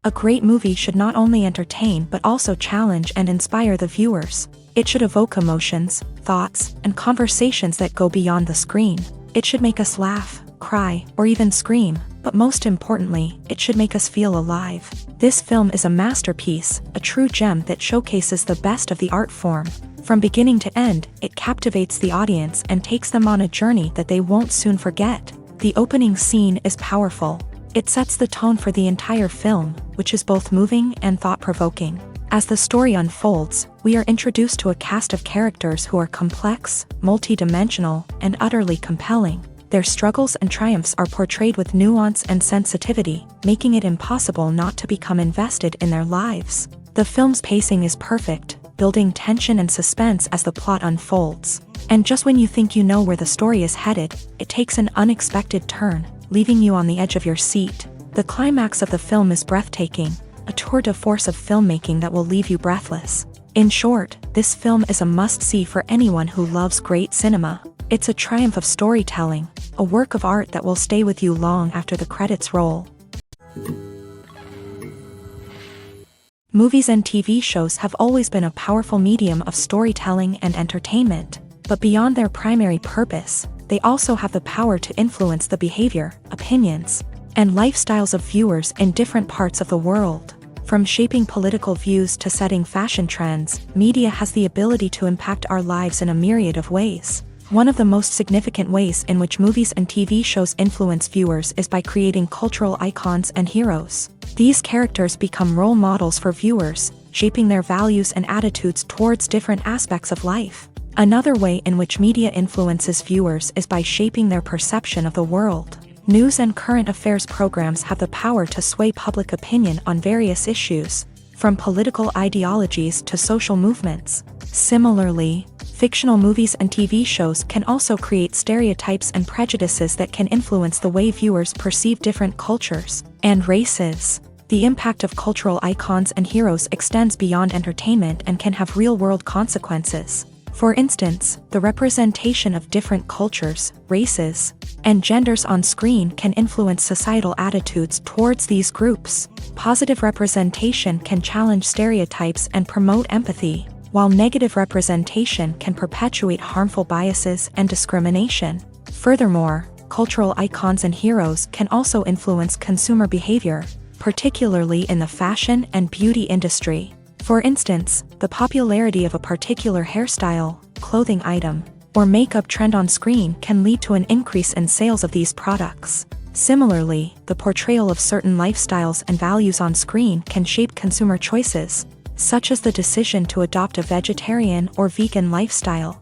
A great movie should not only entertain but also challenge and inspire the viewers. It should evoke emotions, thoughts, and conversations that go beyond the screen. It should make us laugh, cry, or even scream, but most importantly, it should make us feel alive. This film is a masterpiece, a true gem that showcases the best of the art form. From beginning to end, it captivates the audience and takes them on a journey that they won't soon forget. The opening scene is powerful. It sets the tone for the entire film, which is both moving and thought-provoking. As the story unfolds, we are introduced to a cast of characters who are complex, multi-dimensional, and utterly compelling. Their struggles and triumphs are portrayed with nuance and sensitivity, making it impossible not to become invested in their lives. The film's pacing is perfect, building tension and suspense as the plot unfolds. And just when you think you know where the story is headed, it takes an unexpected turn, leaving you on the edge of your seat. The climax of the film is breathtaking, a tour de force of filmmaking that will leave you breathless. In short, this film is a must-see for anyone who loves great cinema. It's a triumph of storytelling, a work of art that will stay with you long after the credits roll. Movies and TV shows have always been a powerful medium of storytelling and entertainment, but beyond their primary purpose, they also have the power to influence the behavior, opinions, and lifestyles of viewers in different parts of the world. From shaping political views to setting fashion trends, media has the ability to impact our lives in a myriad of ways. One of the most significant ways in which movies and TV shows influence viewers is by creating cultural icons and heroes. These characters become role models for viewers, shaping their values and attitudes towards different aspects of life. Another way in which media influences viewers is by shaping their perception of the world. News and current affairs programs have the power to sway public opinion on various issues, from political ideologies to social movements. Similarly, fictional movies and TV shows can also create stereotypes and prejudices that can influence the way viewers perceive different cultures and races. The impact of cultural icons and heroes extends beyond entertainment and can have real-world consequences. For instance, the representation of different cultures, races, and genders on screen can influence societal attitudes towards these groups. Positive representation can challenge stereotypes and promote empathy, while negative representation can perpetuate harmful biases and discrimination. Furthermore, cultural icons and heroes can also influence consumer behavior, particularly in the fashion and beauty industry. For instance, the popularity of a particular hairstyle, clothing item, or makeup trend on screen can lead to an increase in sales of these products. Similarly, the portrayal of certain lifestyles and values on screen can shape consumer choices, such as the decision to adopt a vegetarian or vegan lifestyle.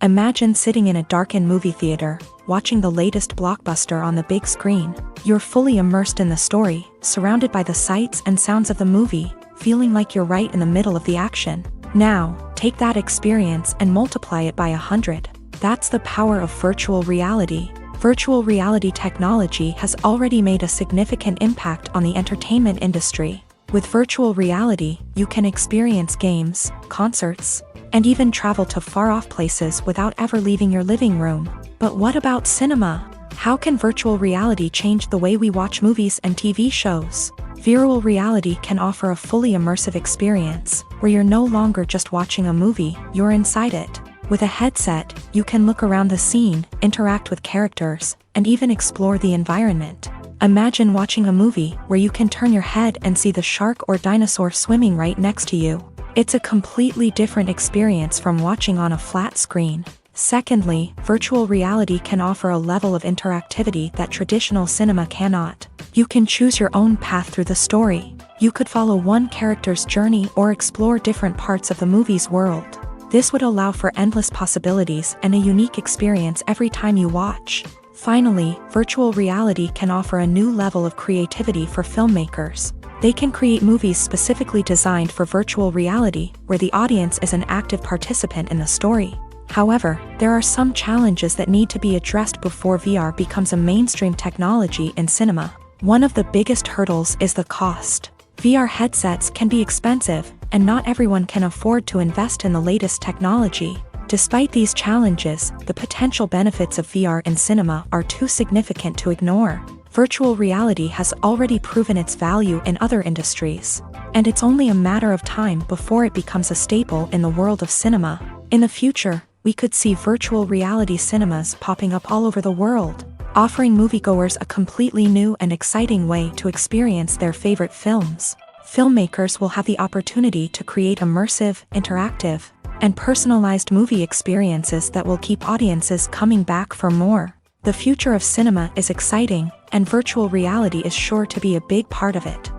Imagine sitting in a darkened movie theater, watching the latest blockbuster on the big screen. You're fully immersed in the story, surrounded by the sights and sounds of the movie, feeling like you're right in the middle of the action. Now, take that experience and multiply it by 100. That's the power of virtual reality. Virtual reality technology has already made a significant impact on the entertainment industry. With virtual reality, you can experience games, concerts, and even travel to far-off places without ever leaving your living room. But what about cinema? How can virtual reality change the way we watch movies and TV shows? Virtual reality can offer a fully immersive experience, where you're no longer just watching a movie, you're inside it. With a headset, you can look around the scene, interact with characters, and even explore the environment. Imagine watching a movie where you can turn your head and see the shark or dinosaur swimming right next to you. It's a completely different experience from watching on a flat screen. Secondly, virtual reality can offer a level of interactivity that traditional cinema cannot. You can choose your own path through the story. You could follow one character's journey or explore different parts of the movie's world. This would allow for endless possibilities and a unique experience every time you watch. Finally, virtual reality can offer a new level of creativity for filmmakers. They can create movies specifically designed for virtual reality, where the audience is an active participant in the story. However, there are some challenges that need to be addressed before VR becomes a mainstream technology in cinema. One of the biggest hurdles is the cost. VR headsets can be expensive, and not everyone can afford to invest in the latest technology. Despite these challenges, the potential benefits of VR in cinema are too significant to ignore. Virtual reality has already proven its value in other industries, and it's only a matter of time before it becomes a staple in the world of cinema. In the future, we could see virtual reality cinemas popping up all over the world, offering moviegoers a completely new and exciting way to experience their favorite films. Filmmakers will have the opportunity to create immersive, interactive, and personalized movie experiences that will keep audiences coming back for more. The future of cinema is exciting, and virtual reality is sure to be a big part of it.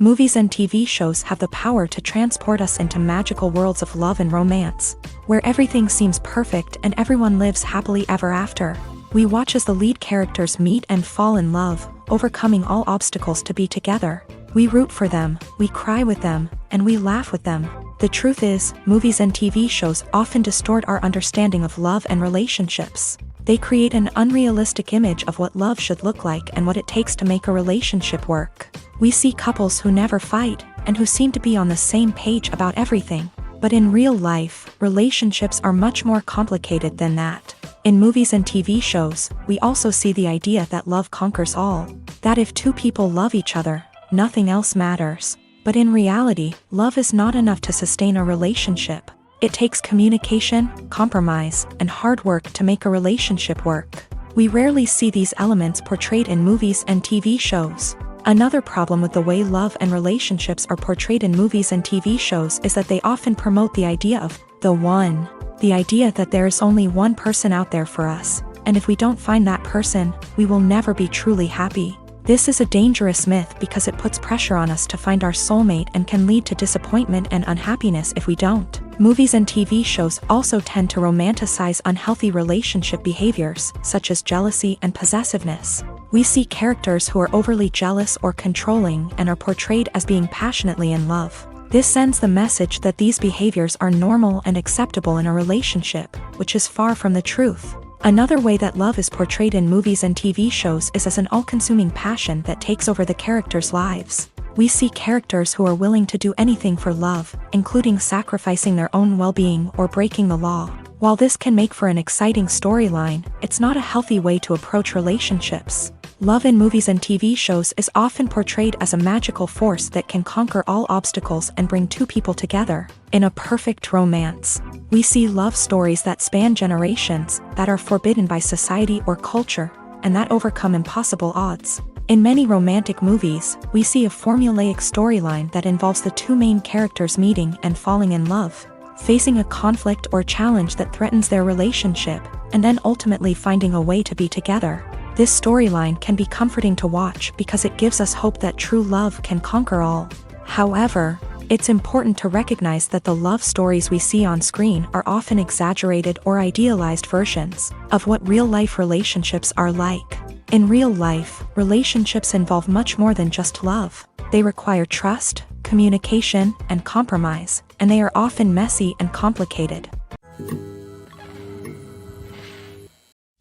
Movies and TV shows have the power to transport us into magical worlds of love and romance, where everything seems perfect and everyone lives happily ever after. We watch as the lead characters meet and fall in love, overcoming all obstacles to be together. We root for them, we cry with them, and we laugh with them. The truth is, movies and TV shows often distort our understanding of love and relationships. They create an unrealistic image of what love should look like and what it takes to make a relationship work. We see couples who never fight, and who seem to be on the same page about everything. But in real life, relationships are much more complicated than that. In movies and TV shows, we also see the idea that love conquers all. That if two people love each other, nothing else matters. But in reality, love is not enough to sustain a relationship. It takes communication, compromise, and hard work to make a relationship work. We rarely see these elements portrayed in movies and TV shows. Another problem with the way love and relationships are portrayed in movies and TV shows is that they often promote the idea of the one. The idea that there is only one person out there for us, and if we don't find that person, we will never be truly happy. This is a dangerous myth because it puts pressure on us to find our soulmate and can lead to disappointment and unhappiness if we don't. Movies and TV shows also tend to romanticize unhealthy relationship behaviors, such as jealousy and possessiveness. We see characters who are overly jealous or controlling and are portrayed as being passionately in love. This sends the message that these behaviors are normal and acceptable in a relationship, which is far from the truth. Another way that love is portrayed in movies and TV shows is as an all-consuming passion that takes over the characters' lives. We see characters who are willing to do anything for love, including sacrificing their own well-being or breaking the law. While this can make for an exciting storyline, it's not a healthy way to approach relationships. Love in movies and TV shows is often portrayed as a magical force that can conquer all obstacles and bring two people together in a perfect romance. We see love stories that span generations, that are forbidden by society or culture, and that overcome impossible odds. In many romantic movies, we see a formulaic storyline that involves the two main characters meeting and falling in love, facing a conflict or challenge that threatens their relationship, and then ultimately finding a way to be together. This storyline can be comforting to watch because it gives us hope that true love can conquer all. However, it's important to recognize that the love stories we see on screen are often exaggerated or idealized versions of what real-life relationships are like. In real life, relationships involve much more than just love. They require trust, communication, and compromise, and they are often messy and complicated.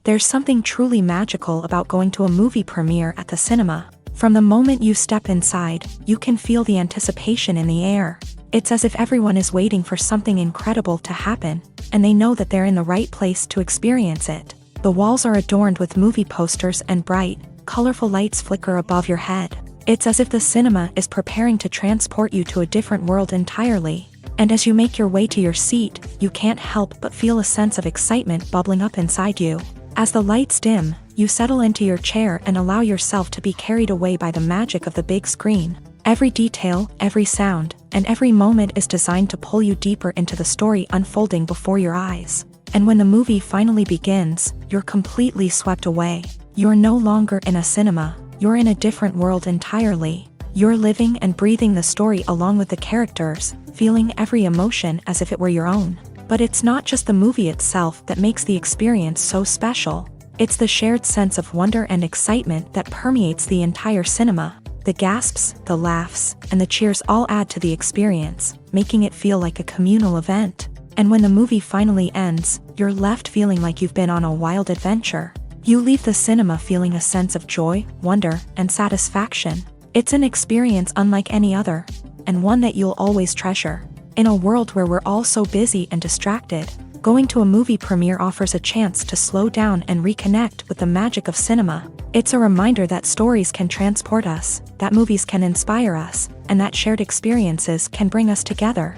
There's something truly magical about going to a movie premiere at the cinema. From the moment you step inside, you can feel the anticipation in the air. It's as if everyone is waiting for something incredible to happen, and they know that they're in the right place to experience it. The walls are adorned with movie posters and bright, colorful lights flicker above your head. It's as if the cinema is preparing to transport you to a different world entirely. And as you make your way to your seat, you can't help but feel a sense of excitement bubbling up inside you. As the lights dim, you settle into your chair and allow yourself to be carried away by the magic of the big screen. Every detail, every sound, and every moment is designed to pull you deeper into the story unfolding before your eyes. And when the movie finally begins, you're completely swept away. You're no longer in a cinema, you're in a different world entirely. You're living and breathing the story along with the characters, feeling every emotion as if it were your own. But it's not just the movie itself that makes the experience so special. It's the shared sense of wonder and excitement that permeates the entire cinema. The gasps, the laughs, and the cheers all add to the experience, making it feel like a communal event. And when the movie finally ends, you're left feeling like you've been on a wild adventure. You leave the cinema feeling a sense of joy, wonder, and satisfaction. It's an experience unlike any other, and one that you'll always treasure. In a world where we're all so busy and distracted, Going to a movie premiere offers a chance to slow down and reconnect with the magic of cinema. It's a reminder that stories can transport us, that movies can inspire us, and that shared experiences can bring us together.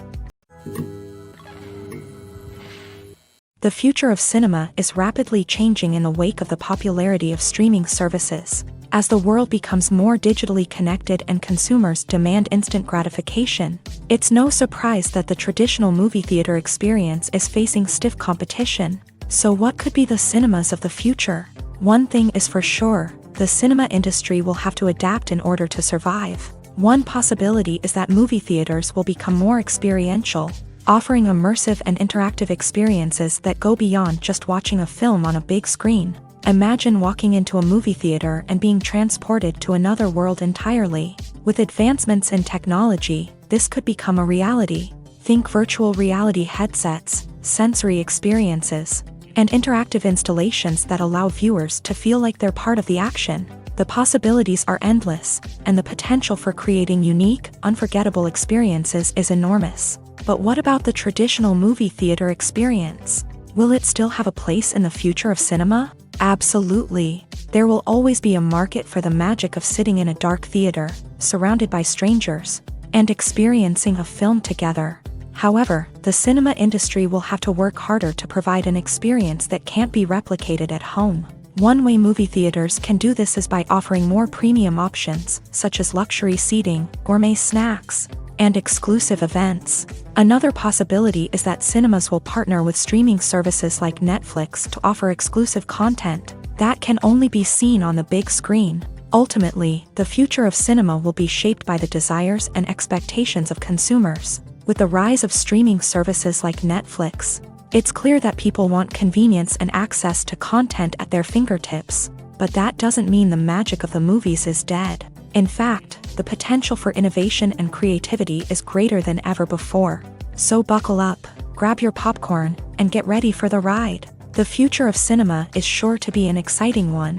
The future of cinema is rapidly changing in the wake of the popularity of streaming services. As the world becomes more digitally connected and consumers demand instant gratification, it's no surprise that the traditional movie theater experience is facing stiff competition. So what could be the cinemas of the future? One thing is for sure, the cinema industry will have to adapt in order to survive. One possibility is that movie theaters will become more experiential, offering immersive and interactive experiences that go beyond just watching a film on a big screen. Imagine walking into a movie theater and being transported to another world entirely. With advancements in technology, this could become a reality. Think virtual reality headsets, sensory experiences, and interactive installations that allow viewers to feel like they're part of the action. The possibilities are endless, and the potential for creating unique, unforgettable experiences is enormous. But what about the traditional movie theater experience? Will it still have a place in the future of cinema? Absolutely. There will always be a market for the magic of sitting in a dark theater, surrounded by strangers, and experiencing a film together. However, the cinema industry will have to work harder to provide an experience that can't be replicated at home. One way movie theaters can do this is by offering more premium options, such as luxury seating, gourmet snacks, and exclusive events. Another possibility is that cinemas will partner with streaming services like Netflix to offer exclusive content that can only be seen on the big screen. Ultimately, the future of cinema will be shaped by the desires and expectations of consumers. With the rise of streaming services like Netflix, it's clear that people want convenience and access to content at their fingertips. But that doesn't mean the magic of the movies is dead. In fact, the potential for innovation and creativity is greater than ever before. So buckle up, grab your popcorn, and get ready for the ride. The future of cinema is sure to be an exciting one.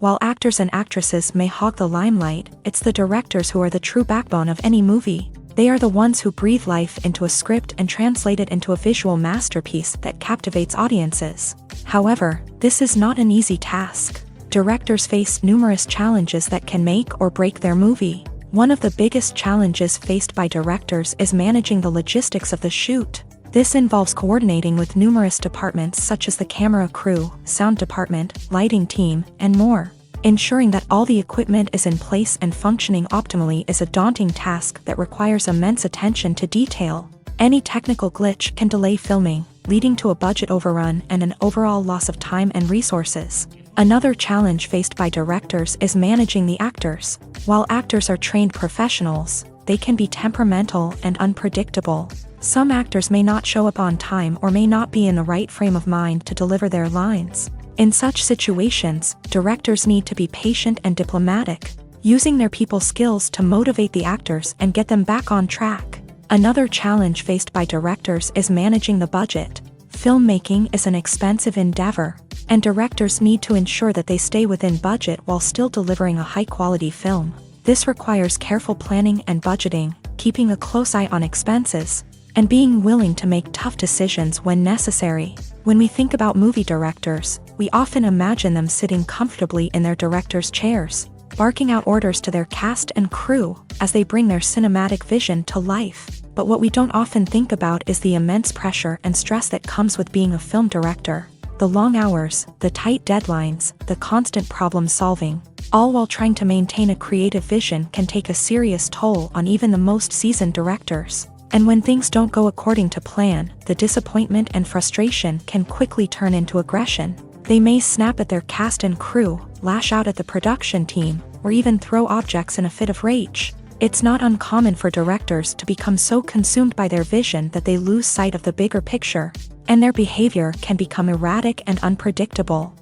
While actors and actresses may hog the limelight, it's the directors who are the true backbone of any movie. They are the ones who breathe life into a script and translate it into a visual masterpiece that captivates audiences. However, this is not an easy task. Directors face numerous challenges that can make or break their movie. One of the biggest challenges faced by directors is managing the logistics of the shoot. This involves coordinating with numerous departments such as the camera crew, sound department, lighting team, and more. Ensuring that all the equipment is in place and functioning optimally is a daunting task that requires immense attention to detail. Any technical glitch can delay filming, leading to a budget overrun and an overall loss of time and resources. Another challenge faced by directors is managing the actors. While actors are trained professionals, they can be temperamental and unpredictable. Some actors may not show up on time or may not be in the right frame of mind to deliver their lines. In such situations, directors need to be patient and diplomatic, using their people skills to motivate the actors and get them back on track. Another challenge faced by directors is managing the budget. Filmmaking is an expensive endeavor, and directors need to ensure that they stay within budget while still delivering a high-quality film. This requires careful planning and budgeting, keeping a close eye on expenses, and being willing to make tough decisions when necessary. When we think about movie directors, we often imagine them sitting comfortably in their director's chairs, barking out orders to their cast and crew as they bring their cinematic vision to life. But what we don't often think about is the immense pressure and stress that comes with being a film director. The long hours, the tight deadlines, the constant problem solving, all while trying to maintain a creative vision can take a serious toll on even the most seasoned directors. And when things don't go according to plan, the disappointment and frustration can quickly turn into aggression. They may snap at their cast and crew, lash out at the production team, or even throw objects in a fit of rage. It's not uncommon for directors to become so consumed by their vision that they lose sight of the bigger picture, and their behavior can become erratic and unpredictable.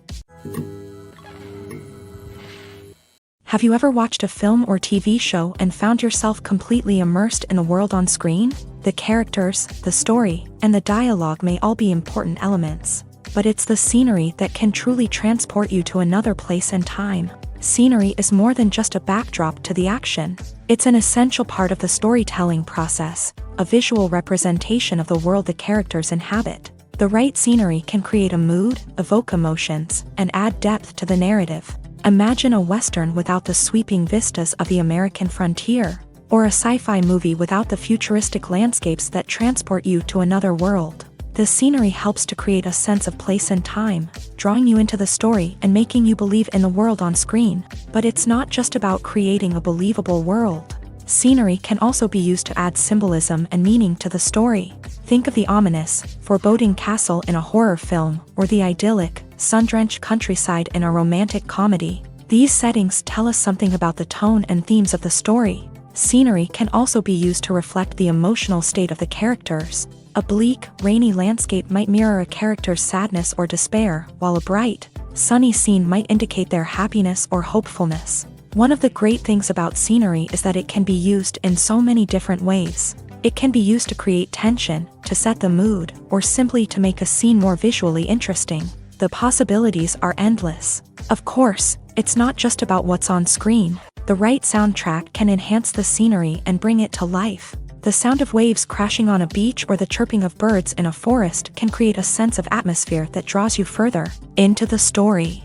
Have you ever watched a film or TV show and found yourself completely immersed in the world on screen? The characters, the story, and the dialogue may all be important elements, but it's the scenery that can truly transport you to another place and time. Scenery is more than just a backdrop to the action. It's an essential part of the storytelling process, a visual representation of the world the characters inhabit. The right scenery can create a mood, evoke emotions, and add depth to the narrative. Imagine a Western without the sweeping vistas of the American frontier, or a sci-fi movie without the futuristic landscapes that transport you to another world. The scenery helps to create a sense of place and time, drawing you into the story and making you believe in the world on screen. But it's not just about creating a believable world. Scenery can also be used to add symbolism and meaning to the story. Think of the ominous, foreboding castle in a horror film, or the idyllic, sun-drenched countryside in a romantic comedy. These settings tell us something about the tone and themes of the story. Scenery can also be used to reflect the emotional state of the characters. A bleak, rainy landscape might mirror a character's sadness or despair, while a bright, sunny scene might indicate their happiness or hopefulness. One of the great things about scenery is that it can be used in so many different ways. It can be used to create tension, to set the mood, or simply to make a scene more visually interesting. The possibilities are endless. Of course, it's not just about what's on screen. The right soundtrack can enhance the scenery and bring it to life. The sound of waves crashing on a beach or the chirping of birds in a forest can create a sense of atmosphere that draws you further into the story.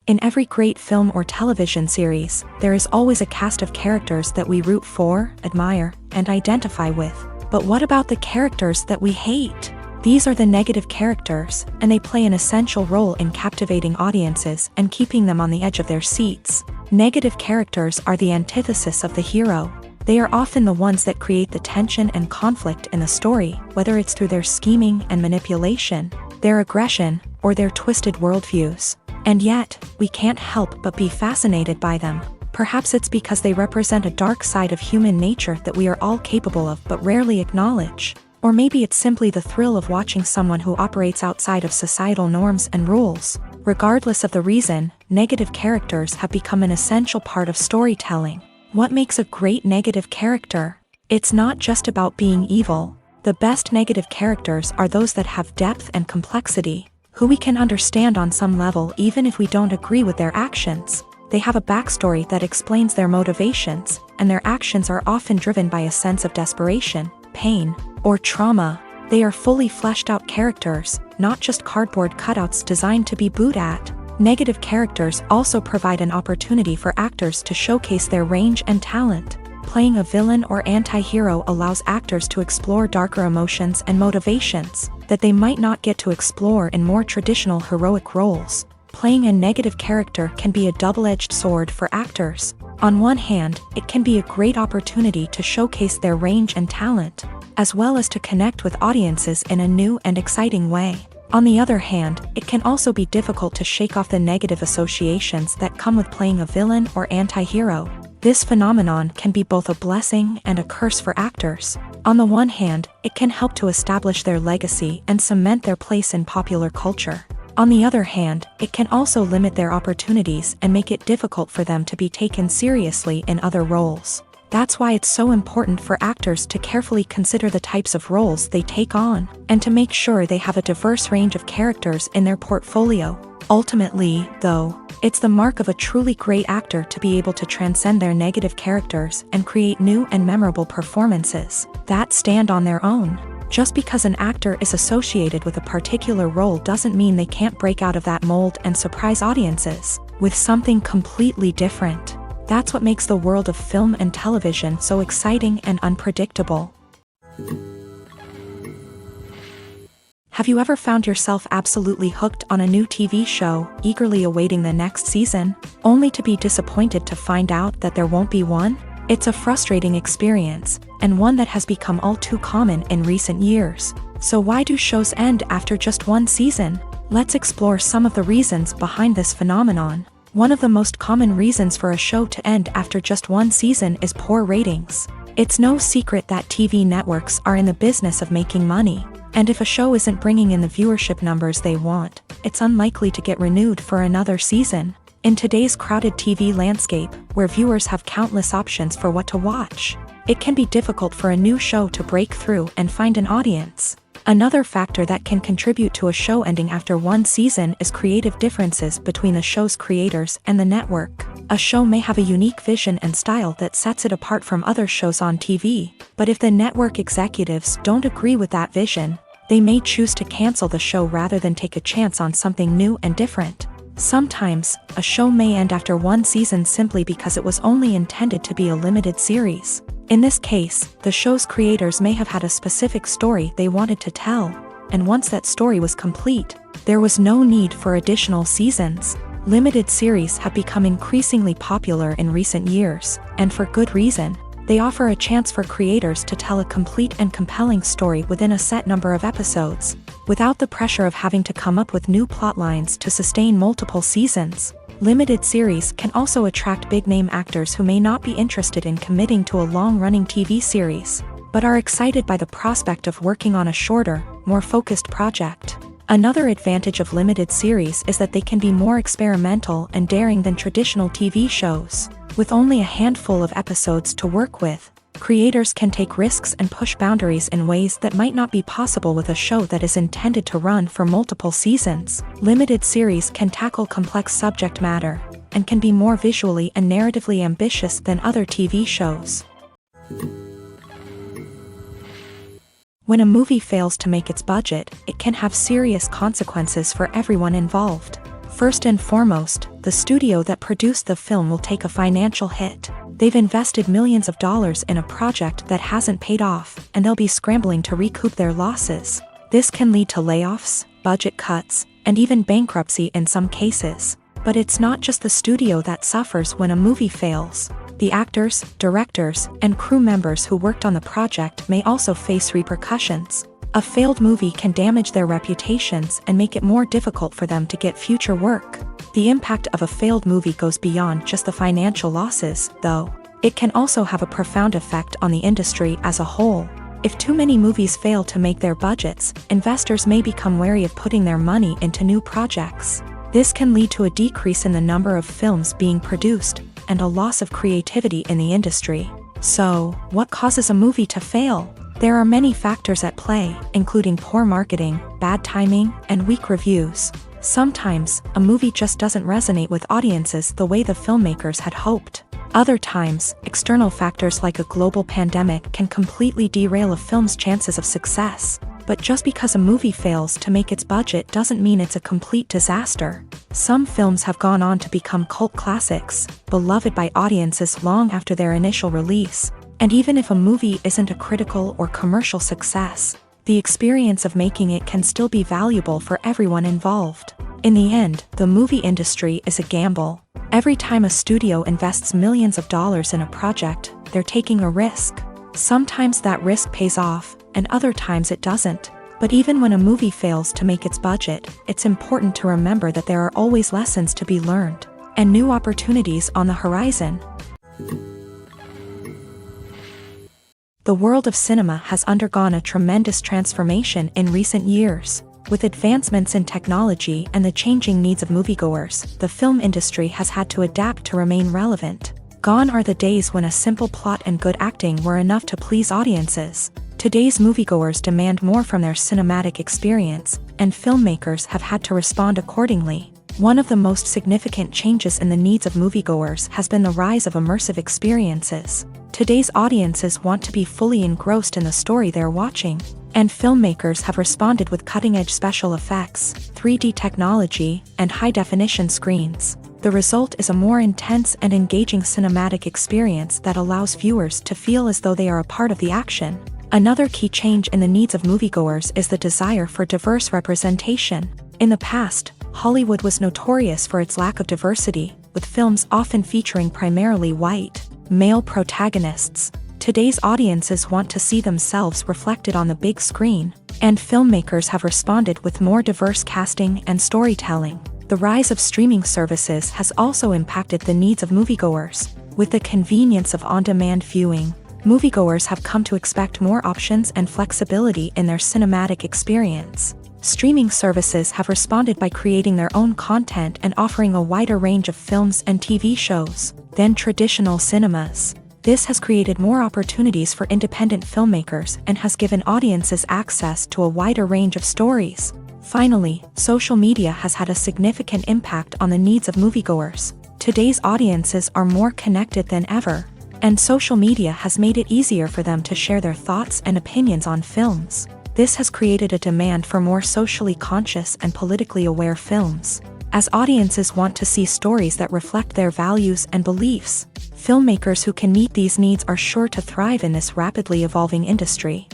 In every great film or television series, there is always a cast of characters that we root for, admire, and identify with. But what about the characters that we hate? These are the negative characters, and they play an essential role in captivating audiences and keeping them on the edge of their seats. Negative characters are the antithesis of the hero. They are often the ones that create the tension and conflict in the story, whether it's through their scheming and manipulation, their aggression, or their twisted worldviews. And yet, we can't help but be fascinated by them. Perhaps it's because they represent a dark side of human nature that we are all capable of but rarely acknowledge. Or maybe it's simply the thrill of watching someone who operates outside of societal norms and rules. Regardless of the reason, negative characters have become an essential part of storytelling. What makes a great negative character? It's not just about being evil. The best negative characters are those that have depth and complexity, who we can understand on some level even if we don't agree with their actions. They have a backstory that explains their motivations, and their actions are often driven by a sense of desperation, pain, or trauma. They are fully fleshed out characters, not just cardboard cutouts designed to be booed at. Negative characters also provide an opportunity for actors to showcase their range and talent. Playing a villain or anti-hero allows actors to explore darker emotions and motivations that they might not get to explore in more traditional heroic roles. Playing a negative character can be a double-edged sword for actors. On one hand, it can be a great opportunity to showcase their range and talent, as well as to connect with audiences in a new and exciting way. On the other hand, it can also be difficult to shake off the negative associations that come with playing a villain or anti-hero. This phenomenon can be both a blessing and a curse for actors. On the one hand, it can help to establish their legacy and cement their place in popular culture. On the other hand, it can also limit their opportunities and make it difficult for them to be taken seriously in other roles. That's why it's so important for actors to carefully consider the types of roles they take on, and to make sure they have a diverse range of characters in their portfolio. Ultimately, though, it's the mark of a truly great actor to be able to transcend their negative characters and create new and memorable performances that stand on their own. Just because an actor is associated with a particular role doesn't mean they can't break out of that mold and surprise audiences with something completely different. That's what makes the world of film and television so exciting and unpredictable. Have you ever found yourself absolutely hooked on a new TV show, eagerly awaiting the next season, only to be disappointed to find out that there won't be one? It's a frustrating experience, and one that has become all too common in recent years. So why do shows end after just one season? Let's explore some of the reasons behind this phenomenon. One of the most common reasons for a show to end after just one season is poor ratings. It's no secret that TV networks are in the business of making money, and if a show isn't bringing in the viewership numbers they want, it's unlikely to get renewed for another season. In today's crowded TV landscape, where viewers have countless options for what to watch, it can be difficult for a new show to break through and find an audience. Another factor that can contribute to a show ending after one season is creative differences between the show's creators and the network. A show may have a unique vision and style that sets it apart from other shows on TV, but if the network executives don't agree with that vision, they may choose to cancel the show rather than take a chance on something new and different. Sometimes, a show may end after one season simply because it was only intended to be a limited series. In this case, the show's creators may have had a specific story they wanted to tell, and once that story was complete, there was no need for additional seasons. Limited series have become increasingly popular in recent years, and for good reason. They offer a chance for creators to tell a complete and compelling story within a set number of episodes, without the pressure of having to come up with new plotlines to sustain multiple seasons. Limited series can also attract big-name actors who may not be interested in committing to a long-running TV series, but are excited by the prospect of working on a shorter, more focused project. Another advantage of limited series is that they can be more experimental and daring than traditional TV shows. With only a handful of episodes to work with, creators can take risks and push boundaries in ways that might not be possible with a show that is intended to run for multiple seasons. Limited series can tackle complex subject matter, and can be more visually and narratively ambitious than other TV shows. When a movie fails to make its budget, it can have serious consequences for everyone involved. First and foremost, the studio that produced the film will take a financial hit. They've invested millions of dollars in a project that hasn't paid off, and they'll be scrambling to recoup their losses. This can lead to layoffs, budget cuts, and even bankruptcy in some cases. But it's not just the studio that suffers when a movie fails. The actors, directors, and crew members who worked on the project may also face repercussions. A failed movie can damage their reputations and make it more difficult for them to get future work. The impact of a failed movie goes beyond just the financial losses, though. It can also have a profound effect on the industry as a whole. If too many movies fail to make their budgets, investors may become wary of putting their money into new projects. This can lead to a decrease in the number of films being produced, and a loss of creativity in the industry. So, what causes a movie to fail? There are many factors at play, including poor marketing, bad timing, and weak reviews. Sometimes, a movie just doesn't resonate with audiences the way the filmmakers had hoped. Other times, external factors like a global pandemic can completely derail a film's chances of success. But just because a movie fails to make its budget doesn't mean it's a complete disaster. Some films have gone on to become cult classics, beloved by audiences long after their initial release. And even if a movie isn't a critical or commercial success, the experience of making it can still be valuable for everyone involved. In the end, the movie industry is a gamble. Every time a studio invests millions of dollars in a project, they're taking a risk. Sometimes that risk pays off, and other times it doesn't. But even when a movie fails to make its budget, it's important to remember that there are always lessons to be learned, and new opportunities on the horizon. The world of cinema has undergone a tremendous transformation in recent years. With advancements in technology and the changing needs of moviegoers, the film industry has had to adapt to remain relevant. Gone are the days when a simple plot and good acting were enough to please audiences. Today's moviegoers demand more from their cinematic experience, and filmmakers have had to respond accordingly. One of the most significant changes in the needs of moviegoers has been the rise of immersive experiences. Today's audiences want to be fully engrossed in the story they're watching, and filmmakers have responded with cutting-edge special effects, 3D technology, and high-definition screens. The result is a more intense and engaging cinematic experience that allows viewers to feel as though they are a part of the action. Another key change in the needs of moviegoers is the desire for diverse representation. In the past, Hollywood was notorious for its lack of diversity, with films often featuring primarily white, male protagonists. Today's audiences want to see themselves reflected on the big screen, and filmmakers have responded with more diverse casting and storytelling. The rise of streaming services has also impacted the needs of moviegoers. With the convenience of on-demand viewing, moviegoers have come to expect more options and flexibility in their cinematic experience. Streaming services have responded by creating their own content and offering a wider range of films and TV shows than traditional cinemas. This has created more opportunities for independent filmmakers and has given audiences access to a wider range of stories. Finally, social media has had a significant impact on the needs of moviegoers. Today's audiences are more connected than ever, and social media has made it easier for them to share their thoughts and opinions on films. This has created a demand for more socially conscious and politically aware films. As audiences want to see stories that reflect their values and beliefs, filmmakers who can meet these needs are sure to thrive in this rapidly evolving industry.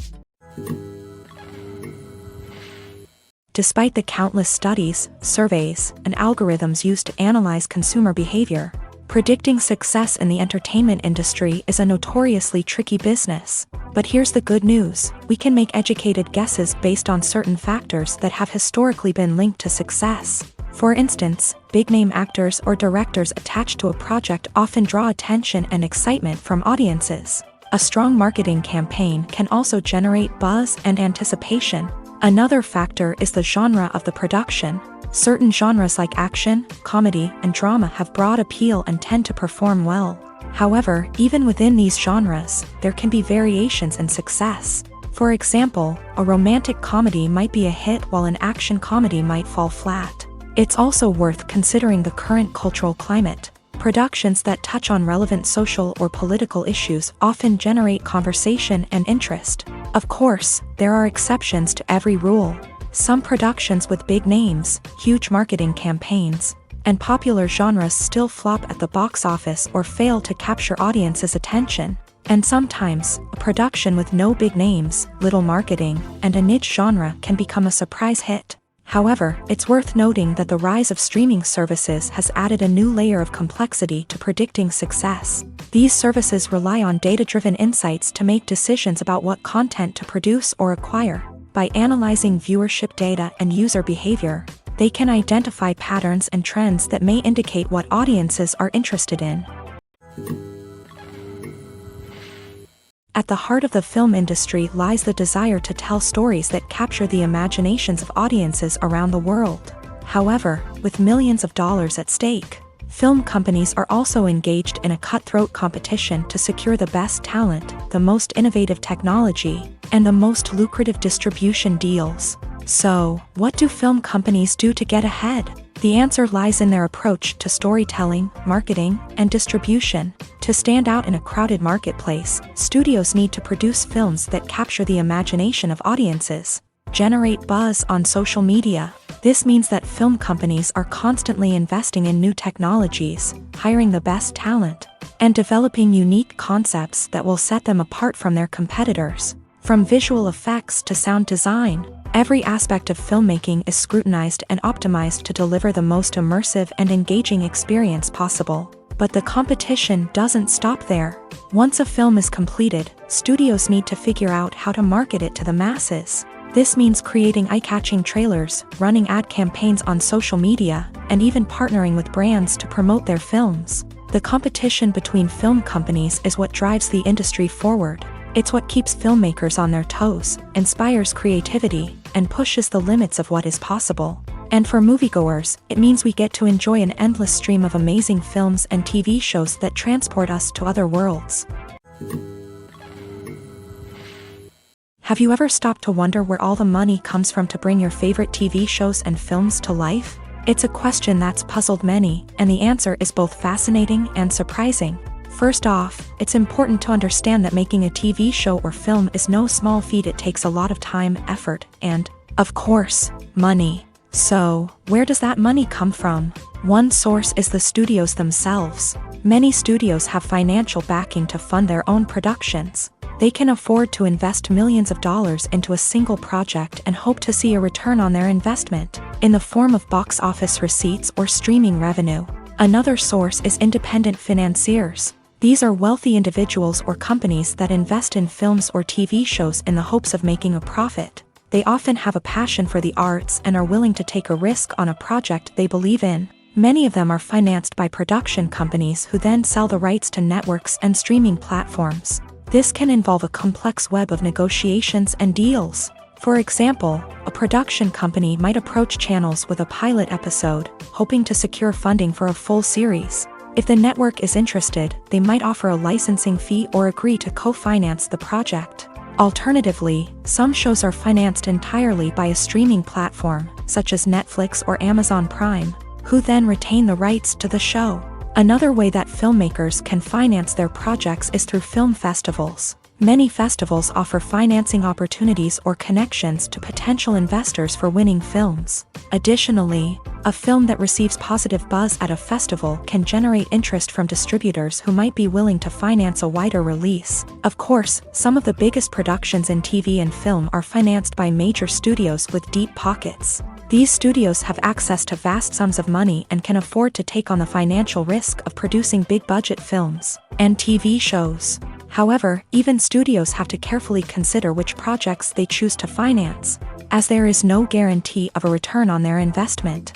Despite the countless studies, surveys, and algorithms used to analyze consumer behavior, predicting success in the entertainment industry is a notoriously tricky business. But here's the good news: we can make educated guesses based on certain factors that have historically been linked to success. For instance, big-name actors or directors attached to a project often draw attention and excitement from audiences. A strong marketing campaign can also generate buzz and anticipation. Another factor is the genre of the production. Certain genres like action, comedy, and drama have broad appeal and tend to perform well. However, even within these genres, there can be variations in success. For example, a romantic comedy might be a hit while an action comedy might fall flat. It's also worth considering the current cultural climate. Productions that touch on relevant social or political issues often generate conversation and interest. Of course, there are exceptions to every rule. Some productions with big names, huge marketing campaigns, and popular genres still flop at the box office or fail to capture audiences' attention. And sometimes, a production with no big names, little marketing, and a niche genre can become a surprise hit. However, it's worth noting that the rise of streaming services has added a new layer of complexity to predicting success. These services rely on data-driven insights to make decisions about what content to produce or acquire. By analyzing viewership data and user behavior, they can identify patterns and trends that may indicate what audiences are interested in. At the heart of the film industry lies the desire to tell stories that capture the imaginations of audiences around the world. However, with millions of dollars at stake, film companies are also engaged in a cutthroat competition to secure the best talent, the most innovative technology, and the most lucrative distribution deals. So, what do film companies do to get ahead? The answer lies in their approach to storytelling, marketing, and distribution. To stand out in a crowded marketplace, studios need to produce films that capture the imagination of audiences, generate buzz on social media. This means that film companies are constantly investing in new technologies, hiring the best talent, and developing unique concepts that will set them apart from their competitors. From visual effects to sound design, every aspect of filmmaking is scrutinized and optimized to deliver the most immersive and engaging experience possible. But the competition doesn't stop there. Once a film is completed, studios need to figure out how to market it to the masses. This means creating eye-catching trailers, running ad campaigns on social media, and even partnering with brands to promote their films. The competition between film companies is what drives the industry forward. It's what keeps filmmakers on their toes, inspires creativity, and pushes the limits of what is possible. And for moviegoers, it means we get to enjoy an endless stream of amazing films and TV shows that transport us to other worlds. Have you ever stopped to wonder where all the money comes from to bring your favorite TV shows and films to life? It's a question that's puzzled many, and the answer is both fascinating and surprising. First off, it's important to understand that making a TV show or film is no small feat. It takes a lot of time, effort, and, of course, money. So, where does that money come from? One source is the studios themselves. Many studios have financial backing to fund their own productions. They can afford to invest millions of dollars into a single project and hope to see a return on their investment, in the form of box office receipts or streaming revenue. Another source is independent financiers. These are wealthy individuals or companies that invest in films or TV shows in the hopes of making a profit. They often have a passion for the arts and are willing to take a risk on a project they believe in. Many of them are financed by production companies who then sell the rights to networks and streaming platforms. This can involve a complex web of negotiations and deals. For example, a production company might approach channels with a pilot episode, hoping to secure funding for a full series. If the network is interested, they might offer a licensing fee or agree to co-finance the project. Alternatively, some shows are financed entirely by a streaming platform, such as Netflix or Amazon Prime, who then retain the rights to the show. Another way that filmmakers can finance their projects is through film festivals. Many festivals offer financing opportunities or connections to potential investors for winning films. Additionally, a film that receives positive buzz at a festival can generate interest from distributors who might be willing to finance a wider release. Of course, some of the biggest productions in TV and film are financed by major studios with deep pockets. These studios have access to vast sums of money and can afford to take on the financial risk of producing big-budget films and TV shows. However, even studios have to carefully consider which projects they choose to finance, as there is no guarantee of a return on their investment.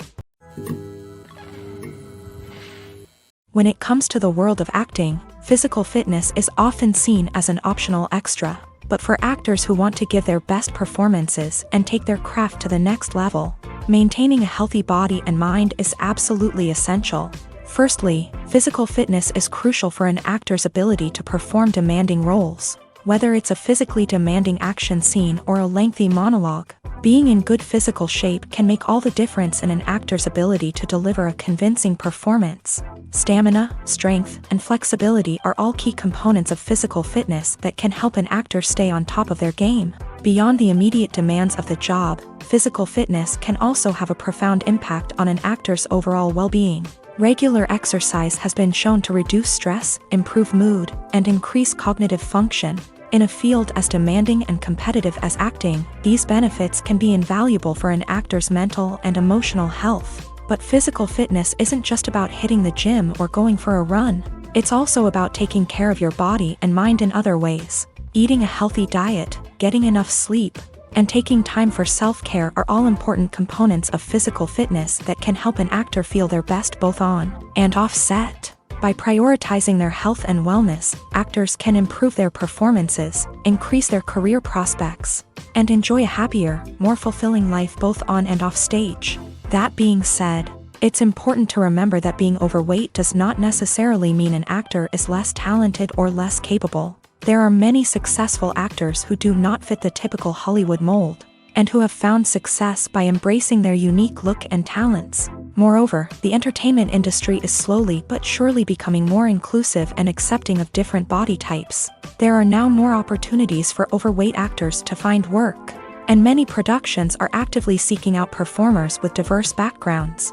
When it comes to the world of acting, physical fitness is often seen as an optional extra, but for actors who want to give their best performances and take their craft to the next level, maintaining a healthy body and mind is absolutely essential. Firstly, physical fitness is crucial for an actor's ability to perform demanding roles. Whether it's a physically demanding action scene or a lengthy monologue, being in good physical shape can make all the difference in an actor's ability to deliver a convincing performance. Stamina, strength, and flexibility are all key components of physical fitness that can help an actor stay on top of their game. Beyond the immediate demands of the job, physical fitness can also have a profound impact on an actor's overall well-being. Regular exercise has been shown to reduce stress, improve mood, and increase cognitive function. In a field as demanding and competitive as acting, these benefits can be invaluable for an actor's mental and emotional health. But physical fitness isn't just about hitting the gym or going for a run. It's also about taking care of your body and mind in other ways. Eating a healthy diet, getting enough sleep, and taking time for self-care are all important components of physical fitness that can help an actor feel their best both on and off set. By prioritizing their health and wellness, actors can improve their performances, increase their career prospects, and enjoy a happier, more fulfilling life both on and off stage. That being said, it's important to remember that being overweight does not necessarily mean an actor is less talented or less capable. There are many successful actors who do not fit the typical Hollywood mold, and who have found success by embracing their unique look and talents. Moreover, the entertainment industry is slowly but surely becoming more inclusive and accepting of different body types. There are now more opportunities for overweight actors to find work, and many productions are actively seeking out performers with diverse backgrounds.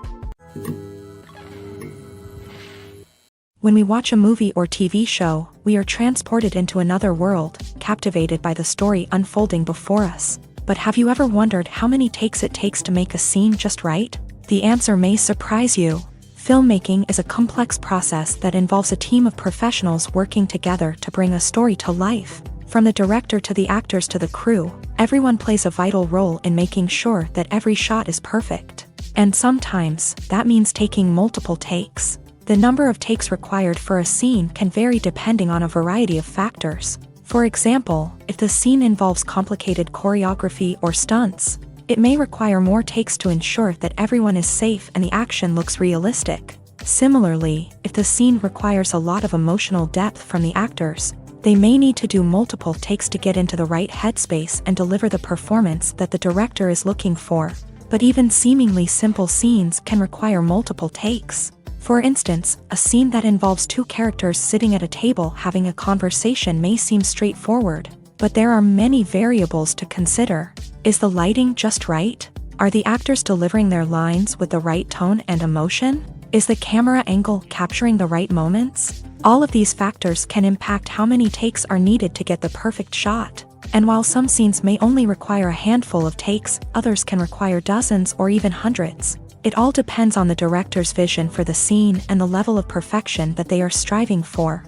When we watch a movie or TV show, we are transported into another world, captivated by the story unfolding before us. But have you ever wondered how many takes it takes to make a scene just right? The answer may surprise you. Filmmaking is a complex process that involves a team of professionals working together to bring a story to life. From the director to the actors to the crew, everyone plays a vital role in making sure that every shot is perfect. And sometimes, that means taking multiple takes. The number of takes required for a scene can vary depending on a variety of factors. For example, if the scene involves complicated choreography or stunts, it may require more takes to ensure that everyone is safe and the action looks realistic. Similarly, if the scene requires a lot of emotional depth from the actors, they may need to do multiple takes to get into the right headspace and deliver the performance that the director is looking for. But even seemingly simple scenes can require multiple takes. For instance, a scene that involves two characters sitting at a table having a conversation may seem straightforward, but there are many variables to consider. Is the lighting just right? Are the actors delivering their lines with the right tone and emotion? Is the camera angle capturing the right moments? All of these factors can impact how many takes are needed to get the perfect shot. And while some scenes may only require a handful of takes, others can require dozens or even hundreds. It all depends on the director's vision for the scene and the level of perfection that they are striving for.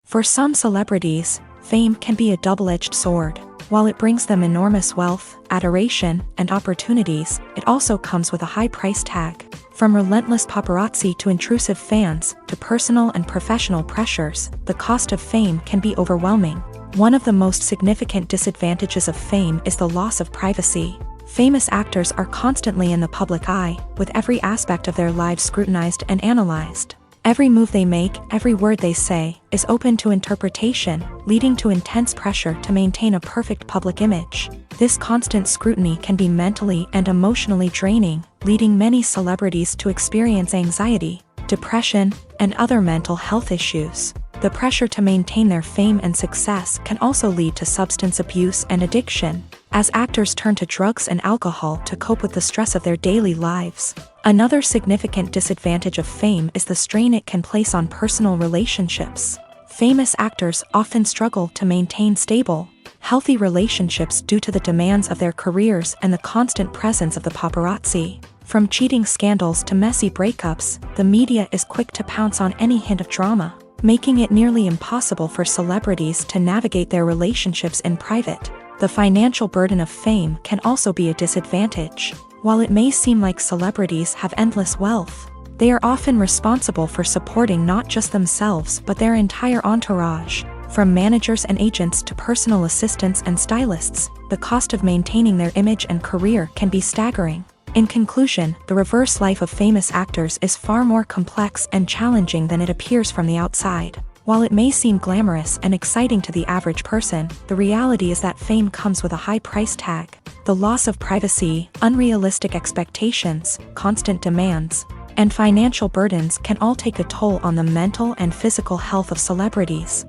For some celebrities, fame can be a double-edged sword. While it brings them enormous wealth, adoration, and opportunities, it also comes with a high price tag. From relentless paparazzi to intrusive fans, to personal and professional pressures, the cost of fame can be overwhelming. One of the most significant disadvantages of fame is the loss of privacy. Famous actors are constantly in the public eye, with every aspect of their lives scrutinized and analyzed. Every move they make, every word they say, is open to interpretation, leading to intense pressure to maintain a perfect public image. This constant scrutiny can be mentally and emotionally draining, leading many celebrities to experience anxiety, depression, and other mental health issues. The pressure to maintain their fame and success can also lead to substance abuse and addiction, as actors turn to drugs and alcohol to cope with the stress of their daily lives. Another significant disadvantage of fame is the strain it can place on personal relationships. Famous actors often struggle to maintain stable, healthy relationships due to the demands of their careers and the constant presence of the paparazzi. From cheating scandals to messy breakups, the media is quick to pounce on any hint of drama, making it nearly impossible for celebrities to navigate their relationships in private. The financial burden of fame can also be a disadvantage. While it may seem like celebrities have endless wealth, they are often responsible for supporting not just themselves but their entire entourage. From managers and agents to personal assistants and stylists, the cost of maintaining their image and career can be staggering. In conclusion, the reverse life of famous actors is far more complex and challenging than it appears from the outside. While it may seem glamorous and exciting to the average person, the reality is that fame comes with a high price tag. The loss of privacy, unrealistic expectations, constant demands, and financial burdens can all take a toll on the mental and physical health of celebrities.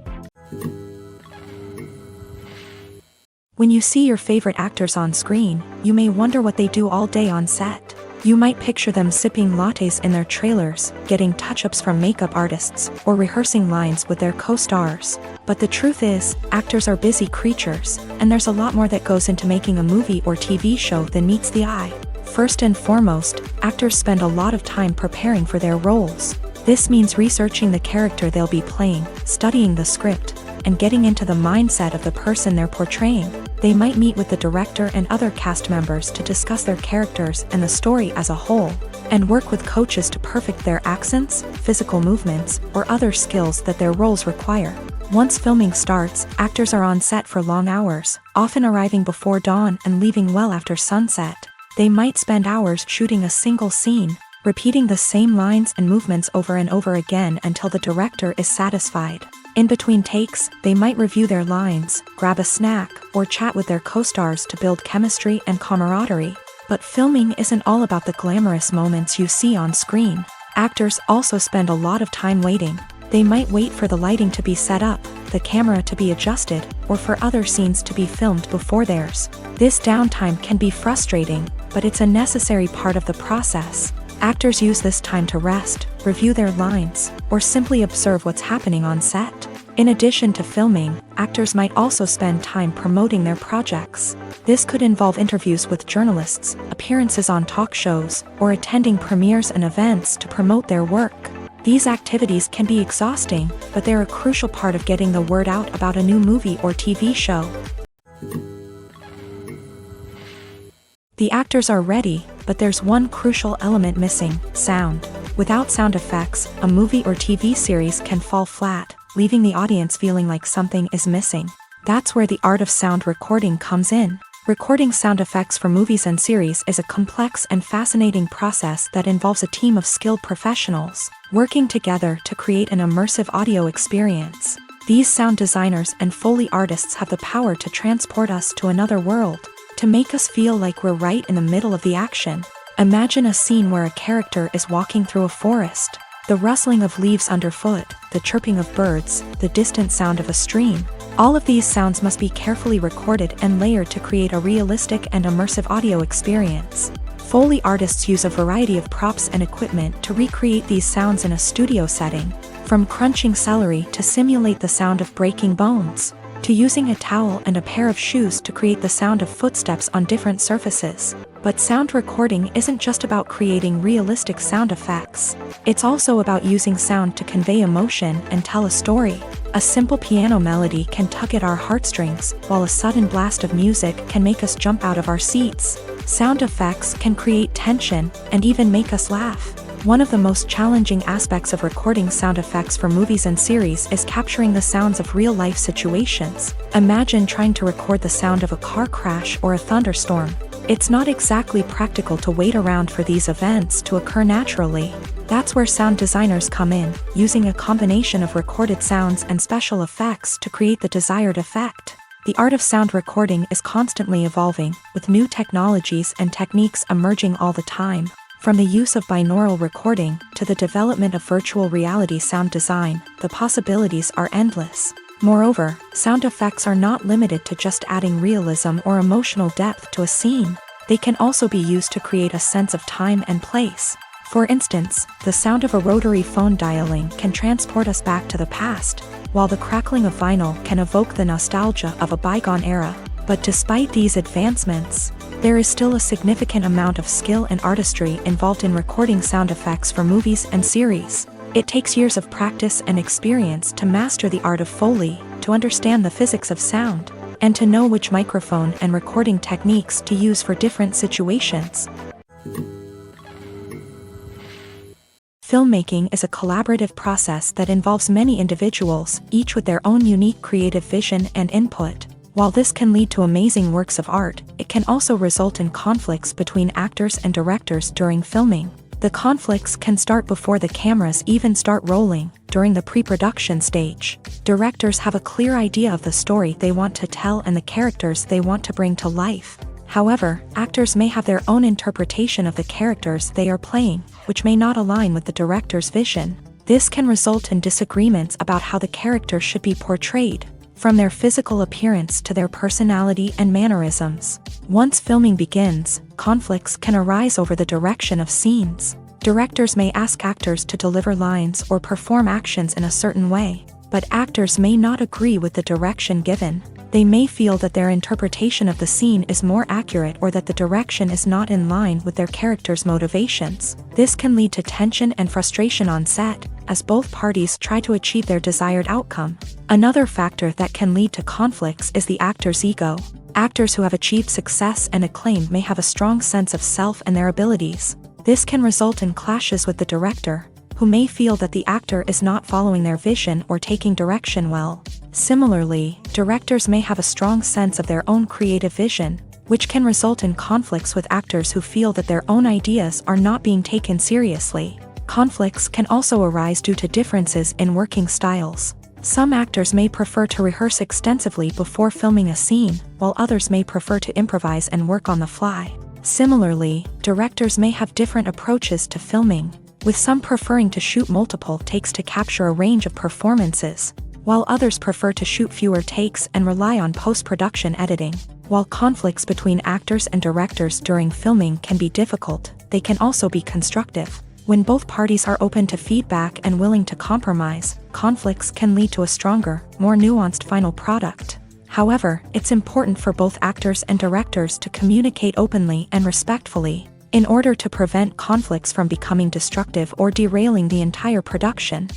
When you see your favorite actors on screen, you may wonder what they do all day on set. You might picture them sipping lattes in their trailers, getting touch-ups from makeup artists, or rehearsing lines with their co-stars. But the truth is, actors are busy creatures, and there's a lot more that goes into making a movie or TV show than meets the eye. First and foremost, actors spend a lot of time preparing for their roles. This means researching the character they'll be playing, studying the script, and getting into the mindset of the person they're portraying. They might meet with the director and other cast members to discuss their characters and the story as a whole, and work with coaches to perfect their accents, physical movements, or other skills that their roles require. Once filming starts, actors are on set for long hours, often arriving before dawn and leaving well after sunset. They might spend hours shooting a single scene, repeating the same lines and movements over and over again until the director is satisfied. In between takes, they might review their lines, grab a snack, or chat with their co-stars to build chemistry and camaraderie. But filming isn't all about the glamorous moments you see on screen. Actors also spend a lot of time waiting. They might wait for the lighting to be set up, the camera to be adjusted, or for other scenes to be filmed before theirs. This downtime can be frustrating, but it's a necessary part of the process. Actors use this time to rest, review their lines, or simply observe what's happening on set. In addition to filming, actors might also spend time promoting their projects. This could involve interviews with journalists, appearances on talk shows, or attending premieres and events to promote their work. These activities can be exhausting, but they're a crucial part of getting the word out about a new movie or TV show. The actors are ready, but there's one crucial element missing: sound. Without sound effects, a movie or TV series can fall flat, leaving the audience feeling like something is missing. That's where the art of sound recording comes in. Recording sound effects for movies and series is a complex and fascinating process that involves a team of skilled professionals working together to create an immersive audio experience. These sound designers and Foley artists have the power to transport us to another world, to make us feel like we're right in the middle of the action. Imagine a scene where a character is walking through a forest. The rustling of leaves underfoot, the chirping of birds, the distant sound of a stream. All of these sounds must be carefully recorded and layered to create a realistic and immersive audio experience. Foley artists use a variety of props and equipment to recreate these sounds in a studio setting, from crunching celery to simulate the sound of breaking bones, to using a towel and a pair of shoes to create the sound of footsteps on different surfaces. But sound recording isn't just about creating realistic sound effects. It's also about using sound to convey emotion and tell a story. A simple piano melody can tug at our heartstrings, while a sudden blast of music can make us jump out of our seats. Sound effects can create tension and even make us laugh. One of the most challenging aspects of recording sound effects for movies and series is capturing the sounds of real-life situations. Imagine trying to record the sound of a car crash or a thunderstorm. It's not exactly practical to wait around for these events to occur naturally. That's where sound designers come in, using a combination of recorded sounds and special effects to create the desired effect. The art of sound recording is constantly evolving, with new technologies and techniques emerging all the time. From the use of binaural recording to the development of virtual reality sound design, the possibilities are endless. Moreover, sound effects are not limited to just adding realism or emotional depth to a scene. They can also be used to create a sense of time and place. For instance, the sound of a rotary phone dialing can transport us back to the past, while the crackling of vinyl can evoke the nostalgia of a bygone era. But despite these advancements, there is still a significant amount of skill and artistry involved in recording sound effects for movies and series. It takes years of practice and experience to master the art of Foley, to understand the physics of sound, and to know which microphone and recording techniques to use for different situations. Filmmaking is a collaborative process that involves many individuals, each with their own unique creative vision and input. While this can lead to amazing works of art, it can also result in conflicts between actors and directors during filming. The conflicts can start before the cameras even start rolling, during the pre-production stage. Directors have a clear idea of the story they want to tell and the characters they want to bring to life. However, actors may have their own interpretation of the characters they are playing, which may not align with the director's vision. This can result in disagreements about how the character should be portrayed, from their physical appearance to their personality and mannerisms. Once filming begins, conflicts can arise over the direction of scenes. Directors may ask actors to deliver lines or perform actions in a certain way, but actors may not agree with the direction given. They may feel that their interpretation of the scene is more accurate or that the direction is not in line with their character's motivations. This can lead to tension and frustration on set, as both parties try to achieve their desired outcome. Another factor that can lead to conflicts is the actor's ego. Actors who have achieved success and acclaim may have a strong sense of self and their abilities. This can result in clashes with the director, who may feel that the actor is not following their vision or taking direction well. Similarly, directors may have a strong sense of their own creative vision, which can result in conflicts with actors who feel that their own ideas are not being taken seriously. Conflicts can also arise due to differences in working styles. Some actors may prefer to rehearse extensively before filming a scene, while others may prefer to improvise and work on the fly. Similarly, directors may have different approaches to filming, with some preferring to shoot multiple takes to capture a range of performances, while others prefer to shoot fewer takes and rely on post-production editing. While conflicts between actors and directors during filming can be difficult, they can also be constructive. When both parties are open to feedback and willing to compromise, conflicts can lead to a stronger, more nuanced final product. However, it's important for both actors and directors to communicate openly and respectfully, in order to prevent conflicts from becoming destructive or derailing the entire production.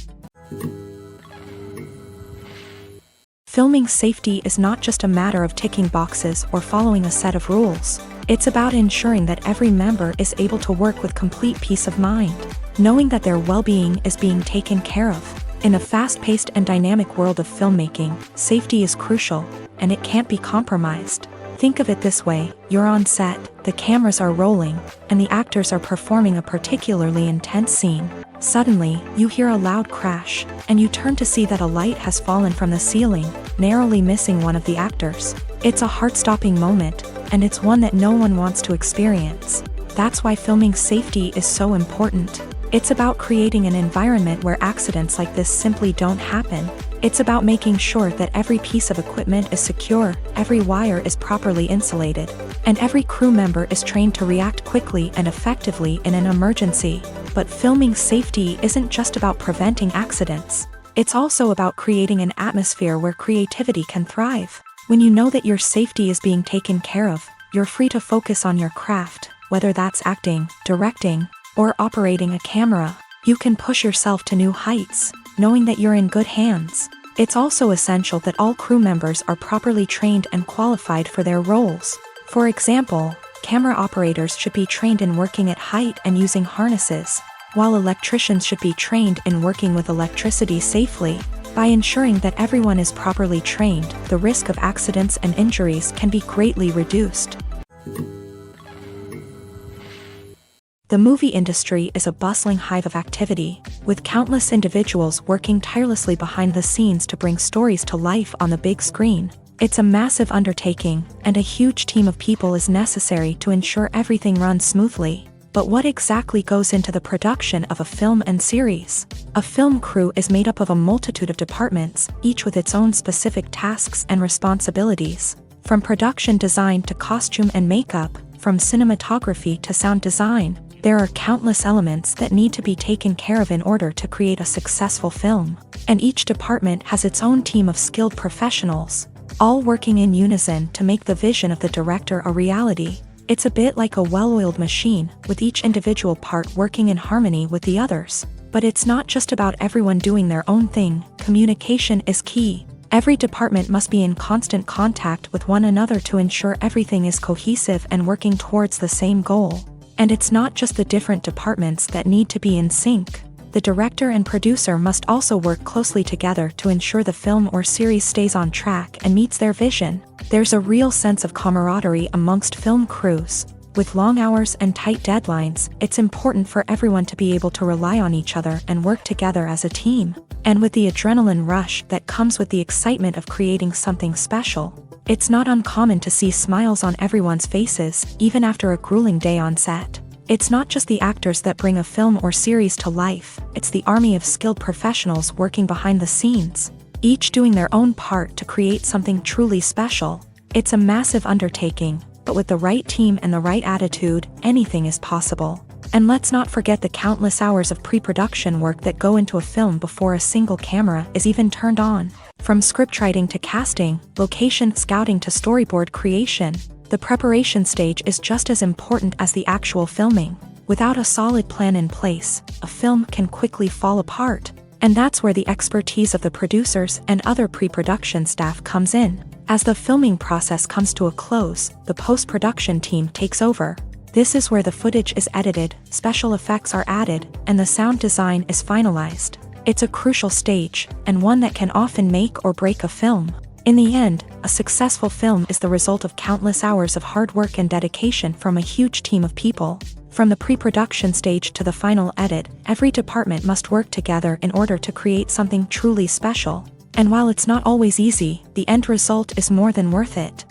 Filming safety is not just a matter of ticking boxes or following a set of rules. It's about ensuring that every member is able to work with complete peace of mind, knowing that their well-being is being taken care of. In a fast-paced and dynamic world of filmmaking, safety is crucial, and it can't be compromised. Think of it this way: you're on set, the cameras are rolling, and the actors are performing a particularly intense scene. Suddenly, you hear a loud crash, and you turn to see that a light has fallen from the ceiling, narrowly missing one of the actors. It's a heart-stopping moment, and it's one that no one wants to experience. That's why filming safety is so important. It's about creating an environment where accidents like this simply don't happen. It's about making sure that every piece of equipment is secure, every wire is properly insulated, and every crew member is trained to react quickly and effectively in an emergency. But filming safety isn't just about preventing accidents. It's also about creating an atmosphere where creativity can thrive. When you know that your safety is being taken care of, you're free to focus on your craft, whether that's acting, directing, or operating a camera. You can push yourself to new heights, knowing that you're in good hands. It's also essential that all crew members are properly trained and qualified for their roles. For example, camera operators should be trained in working at height and using harnesses. while electricians should be trained in working with electricity safely. By ensuring that everyone is properly trained, the risk of accidents and injuries can be greatly reduced. The movie industry is a bustling hive of activity, with countless individuals working tirelessly behind the scenes to bring stories to life on the big screen. It's a massive undertaking, and a huge team of people is necessary to ensure everything runs smoothly. But what exactly goes into the production of a film and series? A film crew is made up of a multitude of departments, each with its own specific tasks and responsibilities. From production design to costume and makeup, from cinematography to sound design, there are countless elements that need to be taken care of in order to create a successful film. And each department has its own team of skilled professionals, all working in unison to make the vision of the director a reality. It's a bit like a well-oiled machine, with each individual part working in harmony with the others. But it's not just about everyone doing their own thing. Communication is key. Every department must be in constant contact with one another to ensure everything is cohesive and working towards the same goal. And it's not just the different departments that need to be in sync. The director and producer must also work closely together to ensure the film or series stays on track and meets their vision. There's a real sense of camaraderie amongst film crews. With long hours and tight deadlines, it's important for everyone to be able to rely on each other and work together as a team. And with the adrenaline rush that comes with the excitement of creating something special, it's not uncommon to see smiles on everyone's faces, even after a grueling day on set. It's not just the actors that bring a film or series to life, it's the army of skilled professionals working behind the scenes, each doing their own part to create something truly special. It's a massive undertaking, but with the right team and the right attitude, anything is possible. And let's not forget the countless hours of pre-production work that go into a film before a single camera is even turned on. From scriptwriting to casting, location scouting to storyboard creation, the preparation stage is just as important as the actual filming. Without a solid plan in place, a film can quickly fall apart. And that's where the expertise of the producers and other pre-production staff comes in. As the filming process comes to a close, the post-production team takes over. This is where the footage is edited, special effects are added, and the sound design is finalized. It's a crucial stage, and one that can often make or break a film. In the end, a successful film is the result of countless hours of hard work and dedication from a huge team of people. From the pre-production stage to the final edit, every department must work together in order to create something truly special. And while it's not always easy, the end result is more than worth it.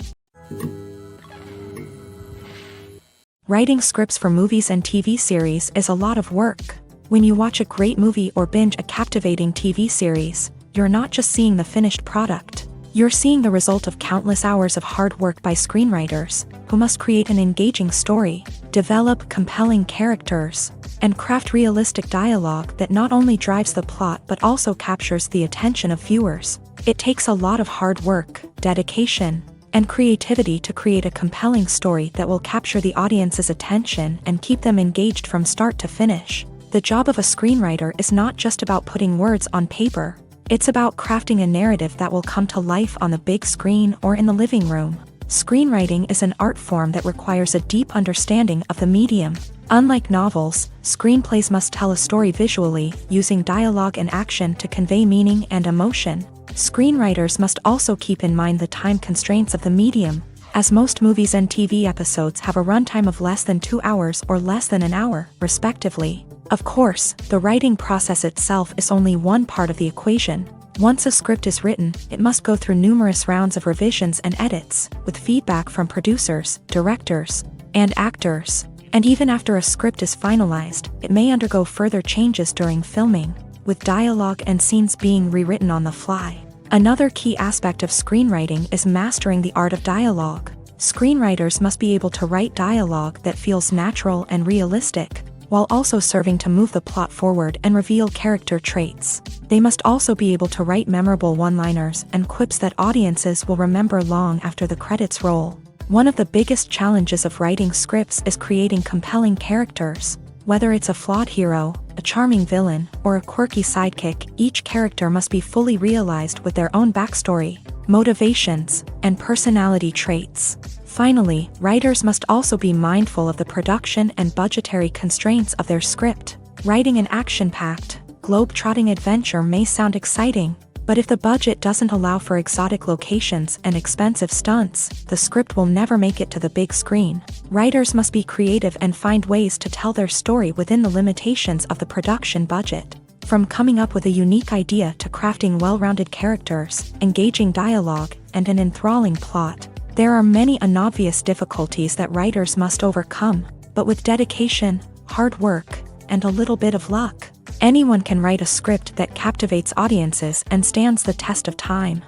Writing scripts for movies and TV series is a lot of work. When you watch a great movie or binge a captivating TV series, you're not just seeing the finished product. You're seeing the result of countless hours of hard work by screenwriters, who must create an engaging story, develop compelling characters, and craft realistic dialogue that not only drives the plot but also captures the attention of viewers. It takes a lot of hard work, dedication, and creativity to create a compelling story that will capture the audience's attention and keep them engaged from start to finish. The job of a screenwriter is not just about putting words on paper. It's about crafting a narrative that will come to life on the big screen or in the living room. Screenwriting is an art form that requires a deep understanding of the medium. Unlike novels, screenplays must tell a story visually, using dialogue and action to convey meaning and emotion. Screenwriters must also keep in mind the time constraints of the medium, as most movies and TV episodes have a runtime of less than 2 hours or less than an hour, respectively. Of course, the writing process itself is only one part of the equation. Once a script is written, it must go through numerous rounds of revisions and edits, with feedback from producers, directors, and actors. And even after a script is finalized, it may undergo further changes during filming, with dialogue and scenes being rewritten on the fly. Another key aspect of screenwriting is mastering the art of dialogue. Screenwriters must be able to write dialogue that feels natural and realistic, while also serving to move the plot forward and reveal character traits. They must also be able to write memorable one-liners and quips that audiences will remember long after the credits roll. One of the biggest challenges of writing scripts is creating compelling characters. Whether it's a flawed hero, a charming villain, or a quirky sidekick, each character must be fully realized with their own backstory, motivations, and personality traits. Finally, writers must also be mindful of the production and budgetary constraints of their script. Writing an action-packed, globe-trotting adventure may sound exciting, but if the budget doesn't allow for exotic locations and expensive stunts, the script will never make it to the big screen. Writers must be creative and find ways to tell their story within the limitations of the production budget. From coming up with a unique idea to crafting well-rounded characters, engaging dialogue, and an enthralling plot, there are many unobvious difficulties that writers must overcome, but with dedication, hard work, and a little bit of luck, anyone can write a script that captivates audiences and stands the test of time.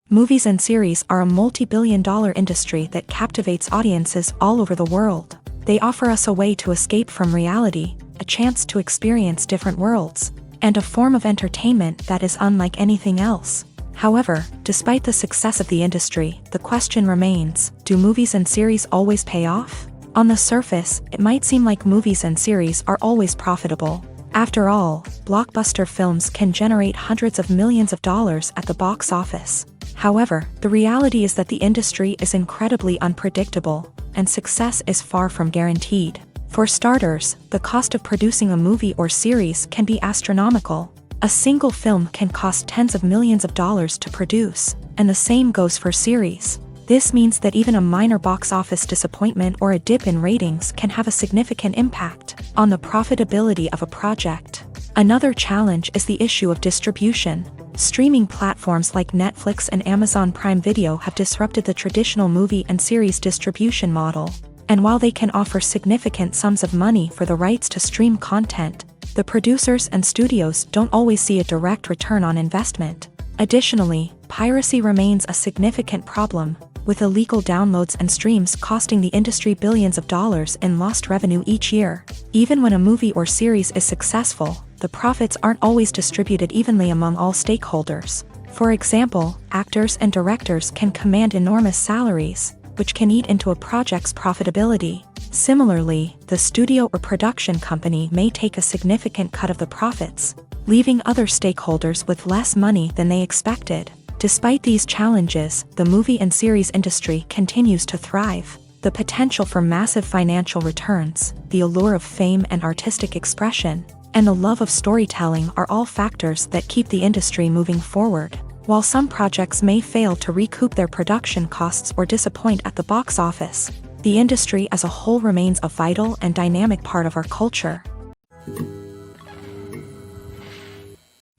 Movies and series are a multi-billion-dollar industry that captivates audiences all over the world. They offer us a way to escape from reality, a chance to experience different worlds, and a form of entertainment that is unlike anything else. However, despite the success of the industry, the question remains, do movies and series always pay off? On the surface, it might seem like movies and series are always profitable. After all, blockbuster films can generate hundreds of millions of dollars at the box office. However, the reality is that the industry is incredibly unpredictable, and success is far from guaranteed. For starters, the cost of producing a movie or series can be astronomical. A single film can cost tens of millions of dollars to produce, and the same goes for series. This means that even a minor box office disappointment or a dip in ratings can have a significant impact on the profitability of a project. Another challenge is the issue of distribution. Streaming platforms like Netflix and Amazon Prime Video have disrupted the traditional movie and series distribution model. And while they can offer significant sums of money for the rights to stream content, the producers and studios don't always see a direct return on investment. Additionally, piracy remains a significant problem, with illegal downloads and streams costing the industry billions of dollars in lost revenue each year. Even when a movie or series is successful, the profits aren't always distributed evenly among all stakeholders. For example, actors and directors can command enormous salaries, which can eat into a project's profitability. Similarly, the studio or production company may take a significant cut of the profits, leaving other stakeholders with less money than they expected. Despite these challenges, the movie and series industry continues to thrive. The potential for massive financial returns, the allure of fame and artistic expression, and the love of storytelling are all factors that keep the industry moving forward. While some projects may fail to recoup their production costs or disappoint at the box office, the industry as a whole remains a vital and dynamic part of our culture.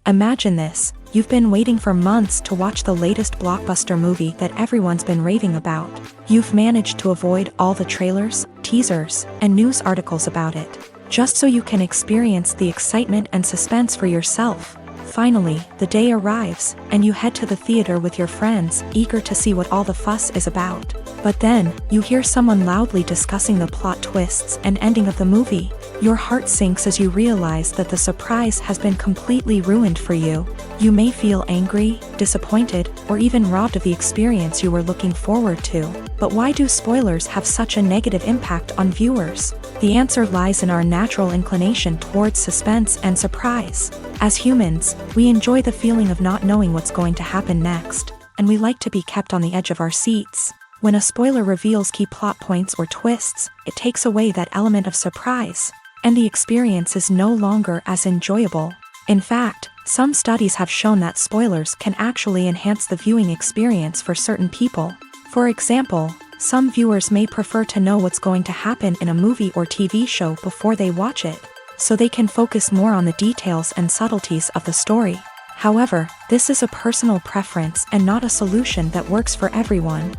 Imagine this. You've been waiting for months to watch the latest blockbuster movie that everyone's been raving about. You've managed to avoid all the trailers, teasers, and news articles about it, just so you can experience the excitement and suspense for yourself. Finally, the day arrives, and you head to the theater with your friends, eager to see what all the fuss is about. But then, you hear someone loudly discussing the plot twists and ending of the movie. Your heart sinks as you realize that the surprise has been completely ruined for you. You may feel angry, disappointed, or even robbed of the experience you were looking forward to. But why do spoilers have such a negative impact on viewers? The answer lies in our natural inclination towards suspense and surprise. As humans, we enjoy the feeling of not knowing what's going to happen next, and we like to be kept on the edge of our seats. When a spoiler reveals key plot points or twists, it takes away that element of surprise, and the experience is no longer as enjoyable. In fact, some studies have shown that spoilers can actually enhance the viewing experience for certain people. For example, some viewers may prefer to know what's going to happen in a movie or TV show before they watch it, so they can focus more on the details and subtleties of the story. However, this is a personal preference and not a solution that works for everyone.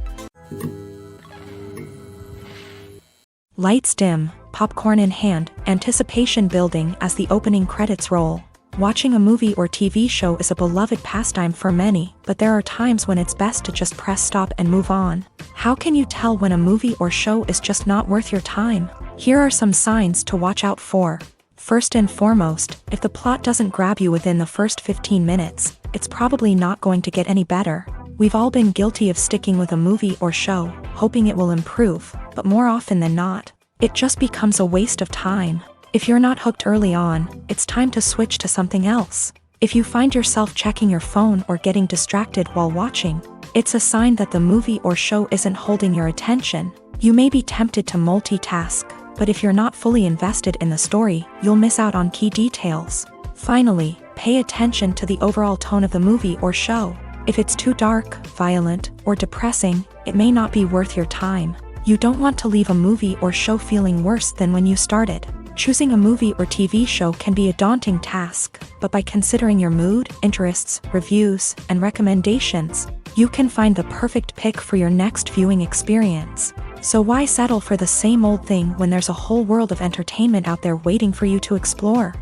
Lights dim, popcorn in hand, anticipation building as the opening credits roll. Watching a movie or TV show is a beloved pastime for many, but there are times when it's best to just press stop and move on. How can you tell when a movie or show is just not worth your time? Here are some signs to watch out for. First and foremost, if the plot doesn't grab you within the first 15 minutes, it's probably not going to get any better. We've all been guilty of sticking with a movie or show, hoping it will improve, but more often than not, it just becomes a waste of time. If you're not hooked early on, it's time to switch to something else. If you find yourself checking your phone or getting distracted while watching, it's a sign that the movie or show isn't holding your attention. You may be tempted to multitask, but if you're not fully invested in the story, you'll miss out on key details. Finally, pay attention to the overall tone of the movie or show. If it's too dark, violent, or depressing, it may not be worth your time. You don't want to leave a movie or show feeling worse than when you started. Choosing a movie or TV show can be a daunting task, but by considering your mood, interests, reviews, and recommendations, you can find the perfect pick for your next viewing experience. So why settle for the same old thing when there's a whole world of entertainment out there waiting for you to explore?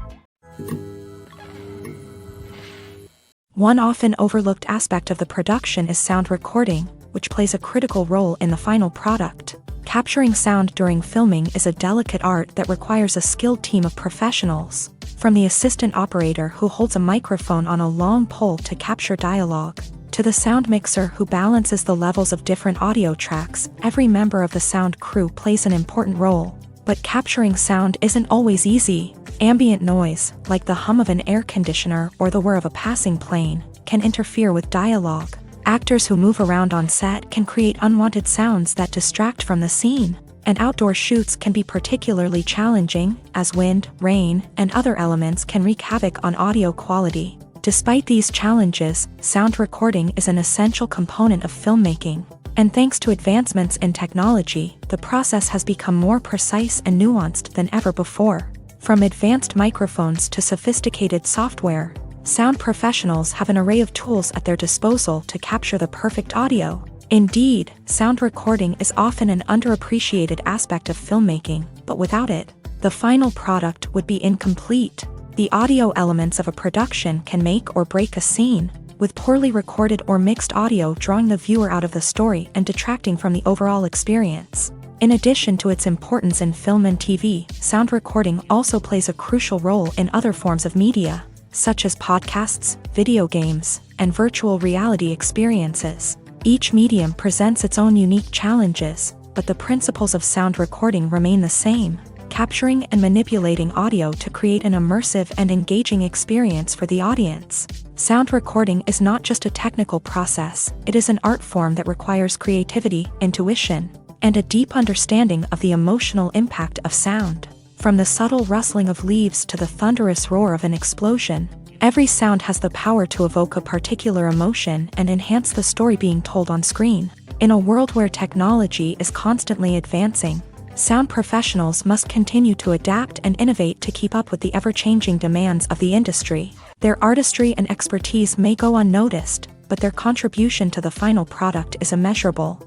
One often overlooked aspect of the production is sound recording, which plays a critical role in the final product. Capturing sound during filming is a delicate art that requires a skilled team of professionals. From the assistant operator who holds a microphone on a long pole to capture dialogue, to the sound mixer who balances the levels of different audio tracks, every member of the sound crew plays an important role. But capturing sound isn't always easy. Ambient noise, like the hum of an air conditioner or the whir of a passing plane, can interfere with dialogue. Actors who move around on set can create unwanted sounds that distract from the scene. And outdoor shoots can be particularly challenging, as wind, rain, and other elements can wreak havoc on audio quality. Despite these challenges, sound recording is an essential component of filmmaking. And thanks to advancements in technology, the process has become more precise and nuanced than ever before. From advanced microphones to sophisticated software, sound professionals have an array of tools at their disposal to capture the perfect audio. Indeed, sound recording is often an underappreciated aspect of filmmaking, but without it, the final product would be incomplete. The audio elements of a production can make or break a scene, with poorly recorded or mixed audio drawing the viewer out of the story and detracting from the overall experience. In addition to its importance in film and TV, sound recording also plays a crucial role in other forms of media, such as podcasts, video games, and virtual reality experiences. Each medium presents its own unique challenges, but the principles of sound recording remain the same, capturing and manipulating audio to create an immersive and engaging experience for the audience. Sound recording is not just a technical process, it is an art form that requires creativity, intuition, and a deep understanding of the emotional impact of sound. From the subtle rustling of leaves to the thunderous roar of an explosion, every sound has the power to evoke a particular emotion and enhance the story being told on screen. In a world where technology is constantly advancing, sound professionals must continue to adapt and innovate to keep up with the ever-changing demands of the industry. Their artistry and expertise may go unnoticed, but their contribution to the final product is immeasurable.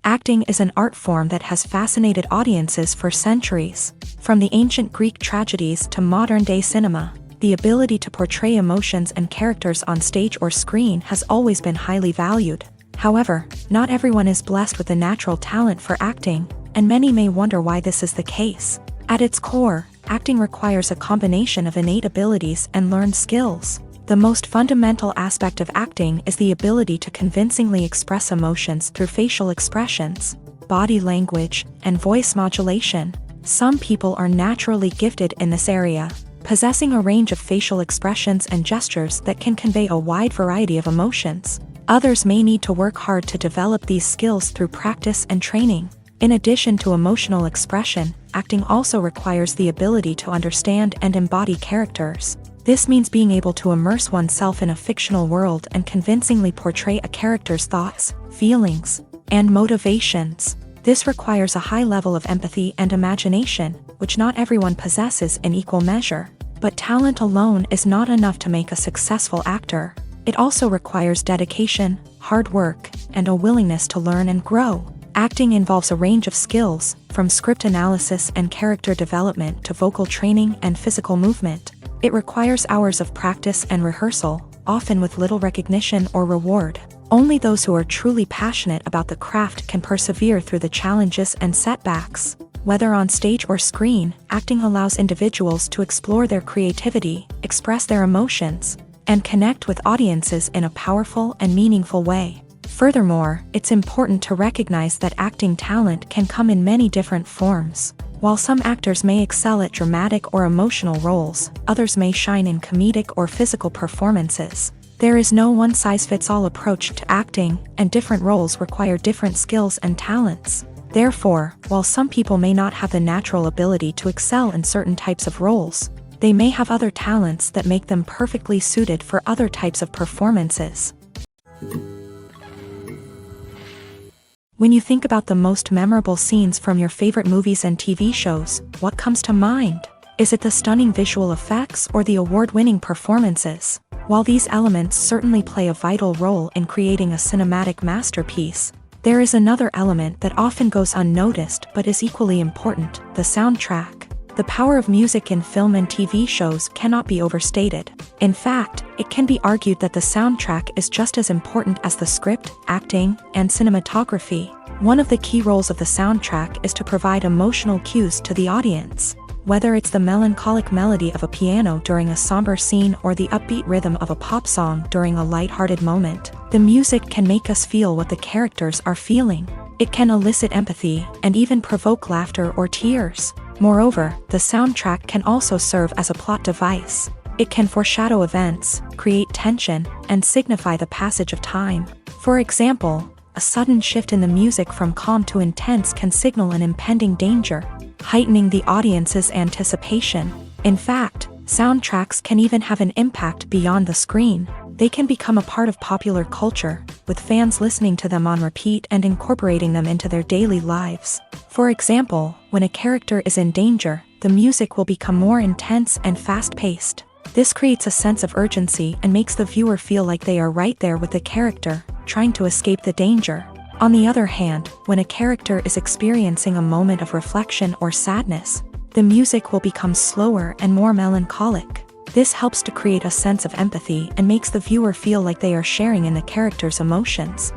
Acting is an art form that has fascinated audiences for centuries. From the ancient Greek tragedies to modern-day cinema, the ability to portray emotions and characters on stage or screen has always been highly valued. However, not everyone is blessed with a natural talent for acting, and many may wonder why this is the case. At its core, acting requires a combination of innate abilities and learned skills. The most fundamental aspect of acting is the ability to convincingly express emotions through facial expressions, body language, and voice modulation. Some people are naturally gifted in this area, possessing a range of facial expressions and gestures that can convey a wide variety of emotions. Others may need to work hard to develop these skills through practice and training. In addition to emotional expression, acting also requires the ability to understand and embody characters. This means being able to immerse oneself in a fictional world and convincingly portray a character's thoughts, feelings, and motivations. This requires a high level of empathy and imagination, which not everyone possesses in equal measure. But talent alone is not enough to make a successful actor. It also requires dedication, hard work, and a willingness to learn and grow. Acting involves a range of skills, from script analysis and character development to vocal training and physical movement. It requires hours of practice and rehearsal, often with little recognition or reward. Only those who are truly passionate about the craft can persevere through the challenges and setbacks. Whether on stage or screen, acting allows individuals to explore their creativity, express their emotions, and connect with audiences in a powerful and meaningful way. Furthermore, it's important to recognize that acting talent can come in many different forms. While some actors may excel at dramatic or emotional roles, others may shine in comedic or physical performances. There is no one-size-fits-all approach to acting, and different roles require different skills and talents. Therefore, while some people may not have the natural ability to excel in certain types of roles, they may have other talents that make them perfectly suited for other types of performances. When you think about the most memorable scenes from your favorite movies and TV shows, what comes to mind? Is it the stunning visual effects or the award-winning performances? While these elements certainly play a vital role in creating a cinematic masterpiece, there is another element that often goes unnoticed but is equally important: the soundtrack. The power of music in film and TV shows cannot be overstated. In fact, it can be argued that the soundtrack is just as important as the script, acting, and cinematography. One of the key roles of the soundtrack is to provide emotional cues to the audience. Whether it's the melancholic melody of a piano during a somber scene or the upbeat rhythm of a pop song during a lighthearted moment, the music can make us feel what the characters are feeling. It can elicit empathy and even provoke laughter or tears. Moreover, the soundtrack can also serve as a plot device. It can foreshadow events, create tension, and signify the passage of time. For example, a sudden shift in the music from calm to intense can signal an impending danger, heightening the audience's anticipation. In fact, soundtracks can even have an impact beyond the screen. They can become a part of popular culture, with fans listening to them on repeat and incorporating them into their daily lives. For example, when a character is in danger, the music will become more intense and fast-paced. This creates a sense of urgency and makes the viewer feel like they are right there with the character, trying to escape the danger. On the other hand, when a character is experiencing a moment of reflection or sadness, the music will become slower and more melancholic. This helps to create a sense of empathy and makes the viewer feel like they are sharing in the character's emotions.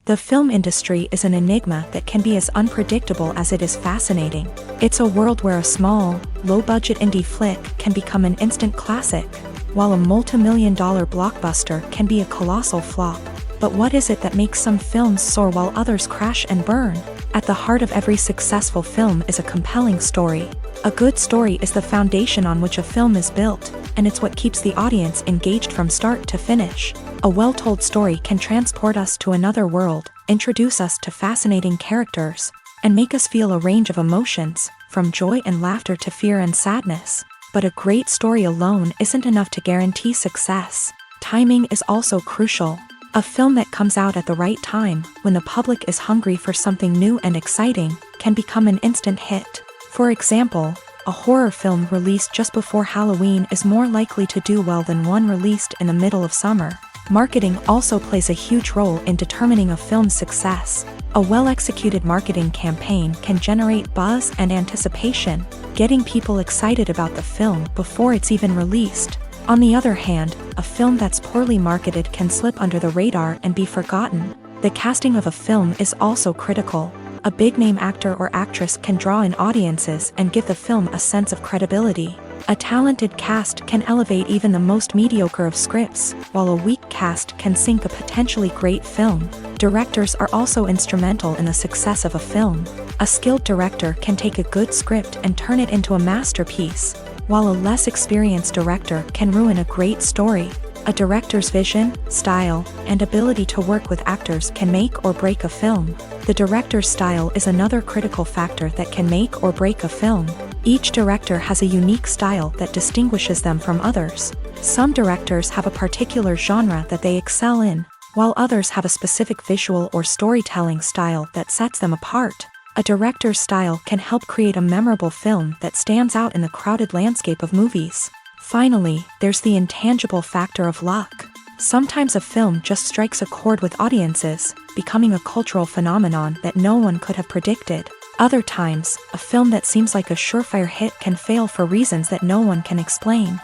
The film industry is an enigma that can be as unpredictable as it is fascinating. It's a world where a small, low-budget indie flick can become an instant classic, while a multi-million-dollar blockbuster can be a colossal flop. But what is it that makes some films soar while others crash and burn? At the heart of every successful film is a compelling story. A good story is the foundation on which a film is built, and it's what keeps the audience engaged from start to finish. A well-told story can transport us to another world, introduce us to fascinating characters, and make us feel a range of emotions, from joy and laughter to fear and sadness. But a great story alone isn't enough to guarantee success. Timing is also crucial. A film that comes out at the right time, when the public is hungry for something new and exciting, can become an instant hit. For example, a horror film released just before Halloween is more likely to do well than one released in the middle of summer. Marketing also plays a huge role in determining a film's success. A well-executed marketing campaign can generate buzz and anticipation, getting people excited about the film before it's even released. On the other hand, a film that's poorly marketed can slip under the radar and be forgotten. The casting of a film is also critical. A big-name actor or actress can draw in audiences and give the film a sense of credibility. A talented cast can elevate even the most mediocre of scripts, while a weak cast can sink a potentially great film. Directors are also instrumental in the success of a film. A skilled director can take a good script and turn it into a masterpiece, while a less experienced director can ruin a great story. A director's vision, style, and ability to work with actors can make or break a film. The director's style is another critical factor that can make or break a film. Each director has a unique style that distinguishes them from others. Some directors have a particular genre that they excel in, while others have a specific visual or storytelling style that sets them apart. A director's style can help create a memorable film that stands out in the crowded landscape of movies. Finally, there's the intangible factor of luck. Sometimes a film just strikes a chord with audiences, becoming a cultural phenomenon that no one could have predicted. Other times, a film that seems like a surefire hit can fail for reasons that no one can explain.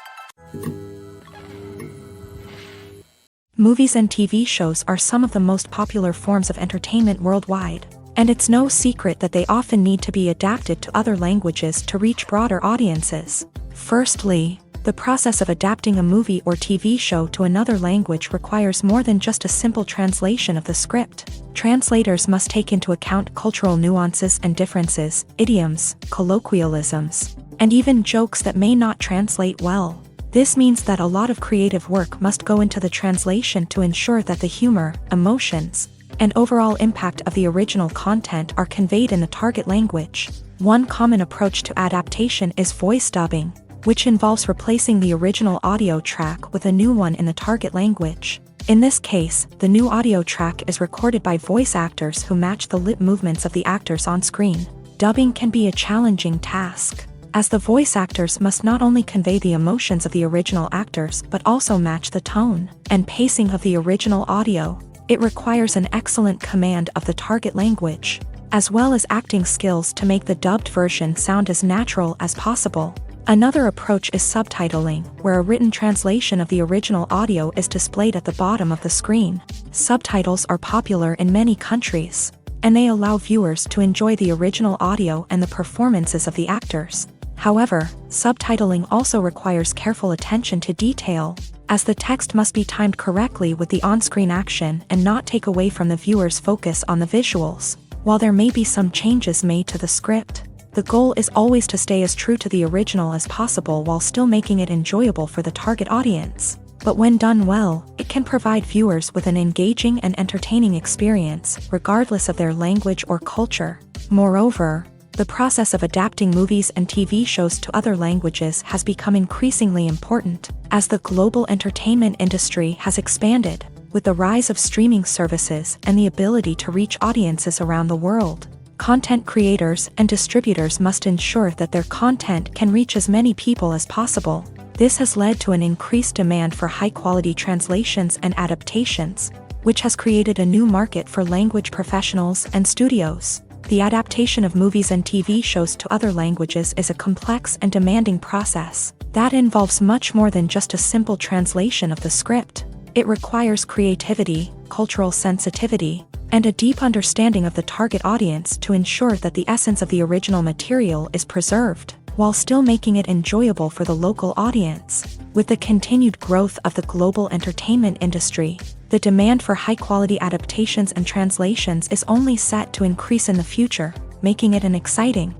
Movies and TV shows are some of the most popular forms of entertainment worldwide, and it's no secret that they often need to be adapted to other languages to reach broader audiences. Firstly, the process of adapting a movie or TV show to another language requires more than just a simple translation of the script. Translators must take into account cultural nuances and differences, idioms, colloquialisms, and even jokes that may not translate well. This means that a lot of creative work must go into the translation to ensure that the humor, emotions, and overall impact of the original content are conveyed in the target language. One common approach to adaptation is voice dubbing, which involves replacing the original audio track with a new one in the target language. In this case, the new audio track is recorded by voice actors who match the lip movements of the actors on screen. Dubbing can be a challenging task, as the voice actors must not only convey the emotions of the original actors but also match the tone and pacing of the original audio. It requires an excellent command of the target language, as well as acting skills to make the dubbed version sound as natural as possible. Another approach is subtitling, where a written translation of the original audio is displayed at the bottom of the screen. Subtitles are popular in many countries, and they allow viewers to enjoy the original audio and the performances of the actors. However, subtitling also requires careful attention to detail, as the text must be timed correctly with the on-screen action and not take away from the viewer's focus on the visuals. While there may be some changes made to the script, the goal is always to stay as true to the original as possible while still making it enjoyable for the target audience. But when done well, it can provide viewers with an engaging and entertaining experience, regardless of their language or culture. Moreover, the process of adapting movies and TV shows to other languages has become increasingly important, as the global entertainment industry has expanded, with the rise of streaming services and the ability to reach audiences around the world. Content creators and distributors must ensure that their content can reach as many people as possible. This has led to an increased demand for high-quality translations and adaptations, which has created a new market for language professionals and studios. The adaptation of movies and TV shows to other languages is a complex and demanding process that involves much more than just a simple translation of the script. It requires creativity, cultural sensitivity, and a deep understanding of the target audience to ensure that the essence of the original material is preserved, while still making it enjoyable for the local audience. With the continued growth of the global entertainment industry, the demand for high-quality adaptations and translations is only set to increase in the future, making it an exciting.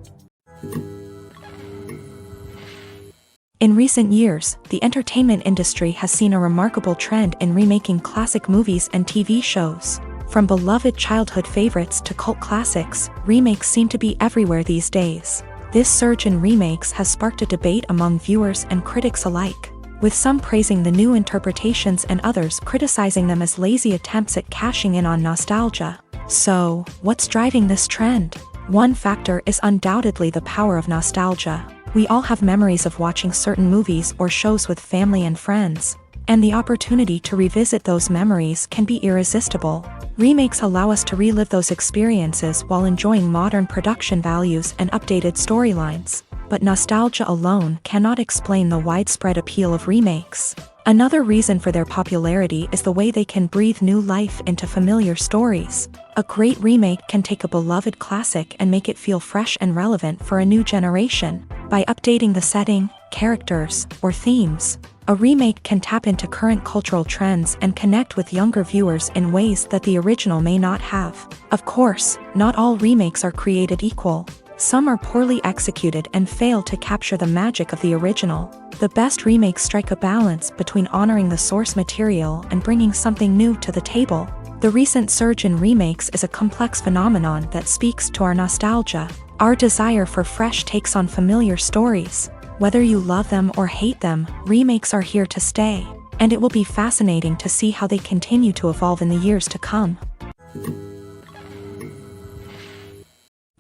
In recent years, the entertainment industry has seen a remarkable trend in remaking classic movies and TV shows. From beloved childhood favorites to cult classics, remakes seem to be everywhere these days. This surge in remakes has sparked a debate among viewers and critics alike, with some praising the new interpretations and others criticizing them as lazy attempts at cashing in on nostalgia. So, what's driving this trend? One factor is undoubtedly the power of nostalgia. We all have memories of watching certain movies or shows with family and friends, and the opportunity to revisit those memories can be irresistible. Remakes allow us to relive those experiences while enjoying modern production values and updated storylines. But nostalgia alone cannot explain the widespread appeal of remakes. Another reason for their popularity is the way they can breathe new life into familiar stories. A great remake can take a beloved classic and make it feel fresh and relevant for a new generation. By updating the setting, characters, or themes, a remake can tap into current cultural trends and connect with younger viewers in ways that the original may not have. Of course, not all remakes are created equal. Some are poorly executed and fail to capture the magic of the original. The best remakes strike a balance between honoring the source material and bringing something new to the table. The recent surge in remakes is a complex phenomenon that speaks to our nostalgia, our desire for fresh takes on familiar stories. Whether you love them or hate them, remakes are here to stay, and it will be fascinating to see how they continue to evolve in the years to come.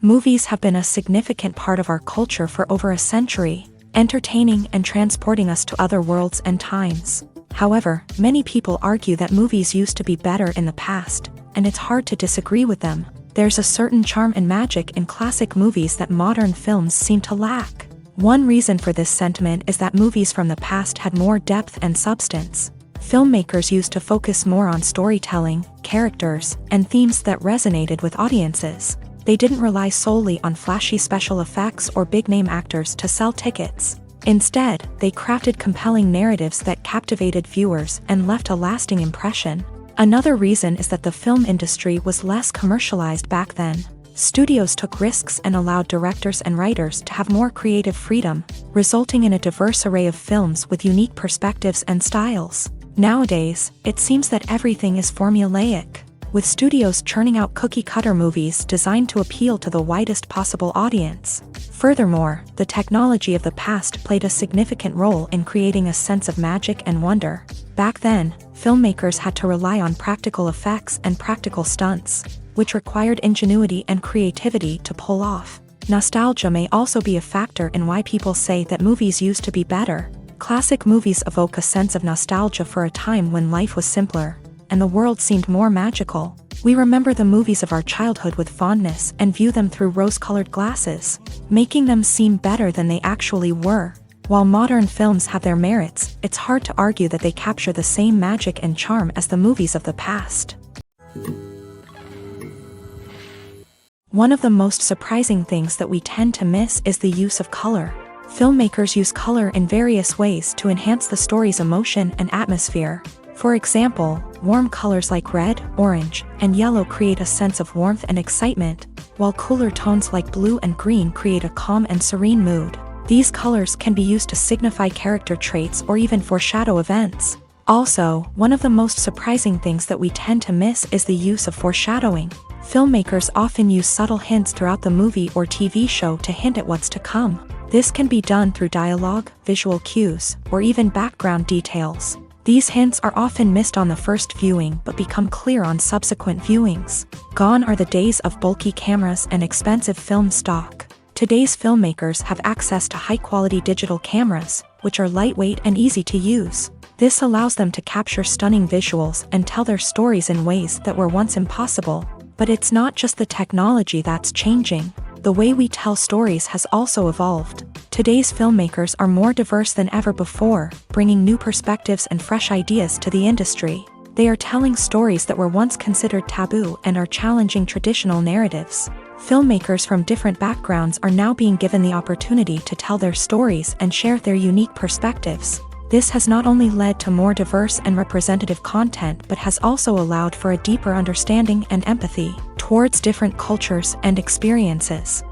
Movies have been a significant part of our culture for over a century, entertaining and transporting us to other worlds and times. However, many people argue that movies used to be better in the past, and it's hard to disagree with them. There's a certain charm and magic in classic movies that modern films seem to lack. One reason for this sentiment is that movies from the past had more depth and substance. Filmmakers used to focus more on storytelling, characters, and themes that resonated with audiences. They didn't rely solely on flashy special effects or big-name actors to sell tickets. Instead, they crafted compelling narratives that captivated viewers and left a lasting impression. Another reason is that the film industry was less commercialized back then. Studios took risks and allowed directors and writers to have more creative freedom, resulting in a diverse array of films with unique perspectives and styles. Nowadays, it seems that everything is formulaic, with studios churning out cookie-cutter movies designed to appeal to the widest possible audience. Furthermore, the technology of the past played a significant role in creating a sense of magic and wonder. Back then, filmmakers had to rely on practical effects and practical stunts, which required ingenuity and creativity to pull off. Nostalgia may also be a factor in why people say that movies used to be better. Classic movies evoke a sense of nostalgia for a time when life was simpler, and the world seemed more magical. We remember the movies of our childhood with fondness and view them through rose-colored glasses, making them seem better than they actually were. While modern films have their merits, it's hard to argue that they capture the same magic and charm as the movies of the past. One of the most surprising things that we tend to miss is the use of color. Filmmakers use color in various ways to enhance the story's emotion and atmosphere. For example, warm colors like red, orange, and yellow create a sense of warmth and excitement, while cooler tones like blue and green create a calm and serene mood. These colors can be used to signify character traits or even foreshadow events. Also, one of the most surprising things that we tend to miss is the use of foreshadowing. Filmmakers often use subtle hints throughout the movie or TV show to hint at what's to come. This can be done through dialogue, visual cues, or even background details. These hints are often missed on the first viewing but become clear on subsequent viewings. Gone are the days of bulky cameras and expensive film stock. Today's filmmakers have access to high-quality digital cameras, which are lightweight and easy to use. This allows them to capture stunning visuals and tell their stories in ways that were once impossible. But it's not just the technology that's changing. The way we tell stories has also evolved. Today's filmmakers are more diverse than ever before, bringing new perspectives and fresh ideas to the industry. They are telling stories that were once considered taboo and are challenging traditional narratives. Filmmakers from different backgrounds are now being given the opportunity to tell their stories and share their unique perspectives. This has not only led to more diverse and representative content but has also allowed for a deeper understanding and empathy towards different cultures and experiences.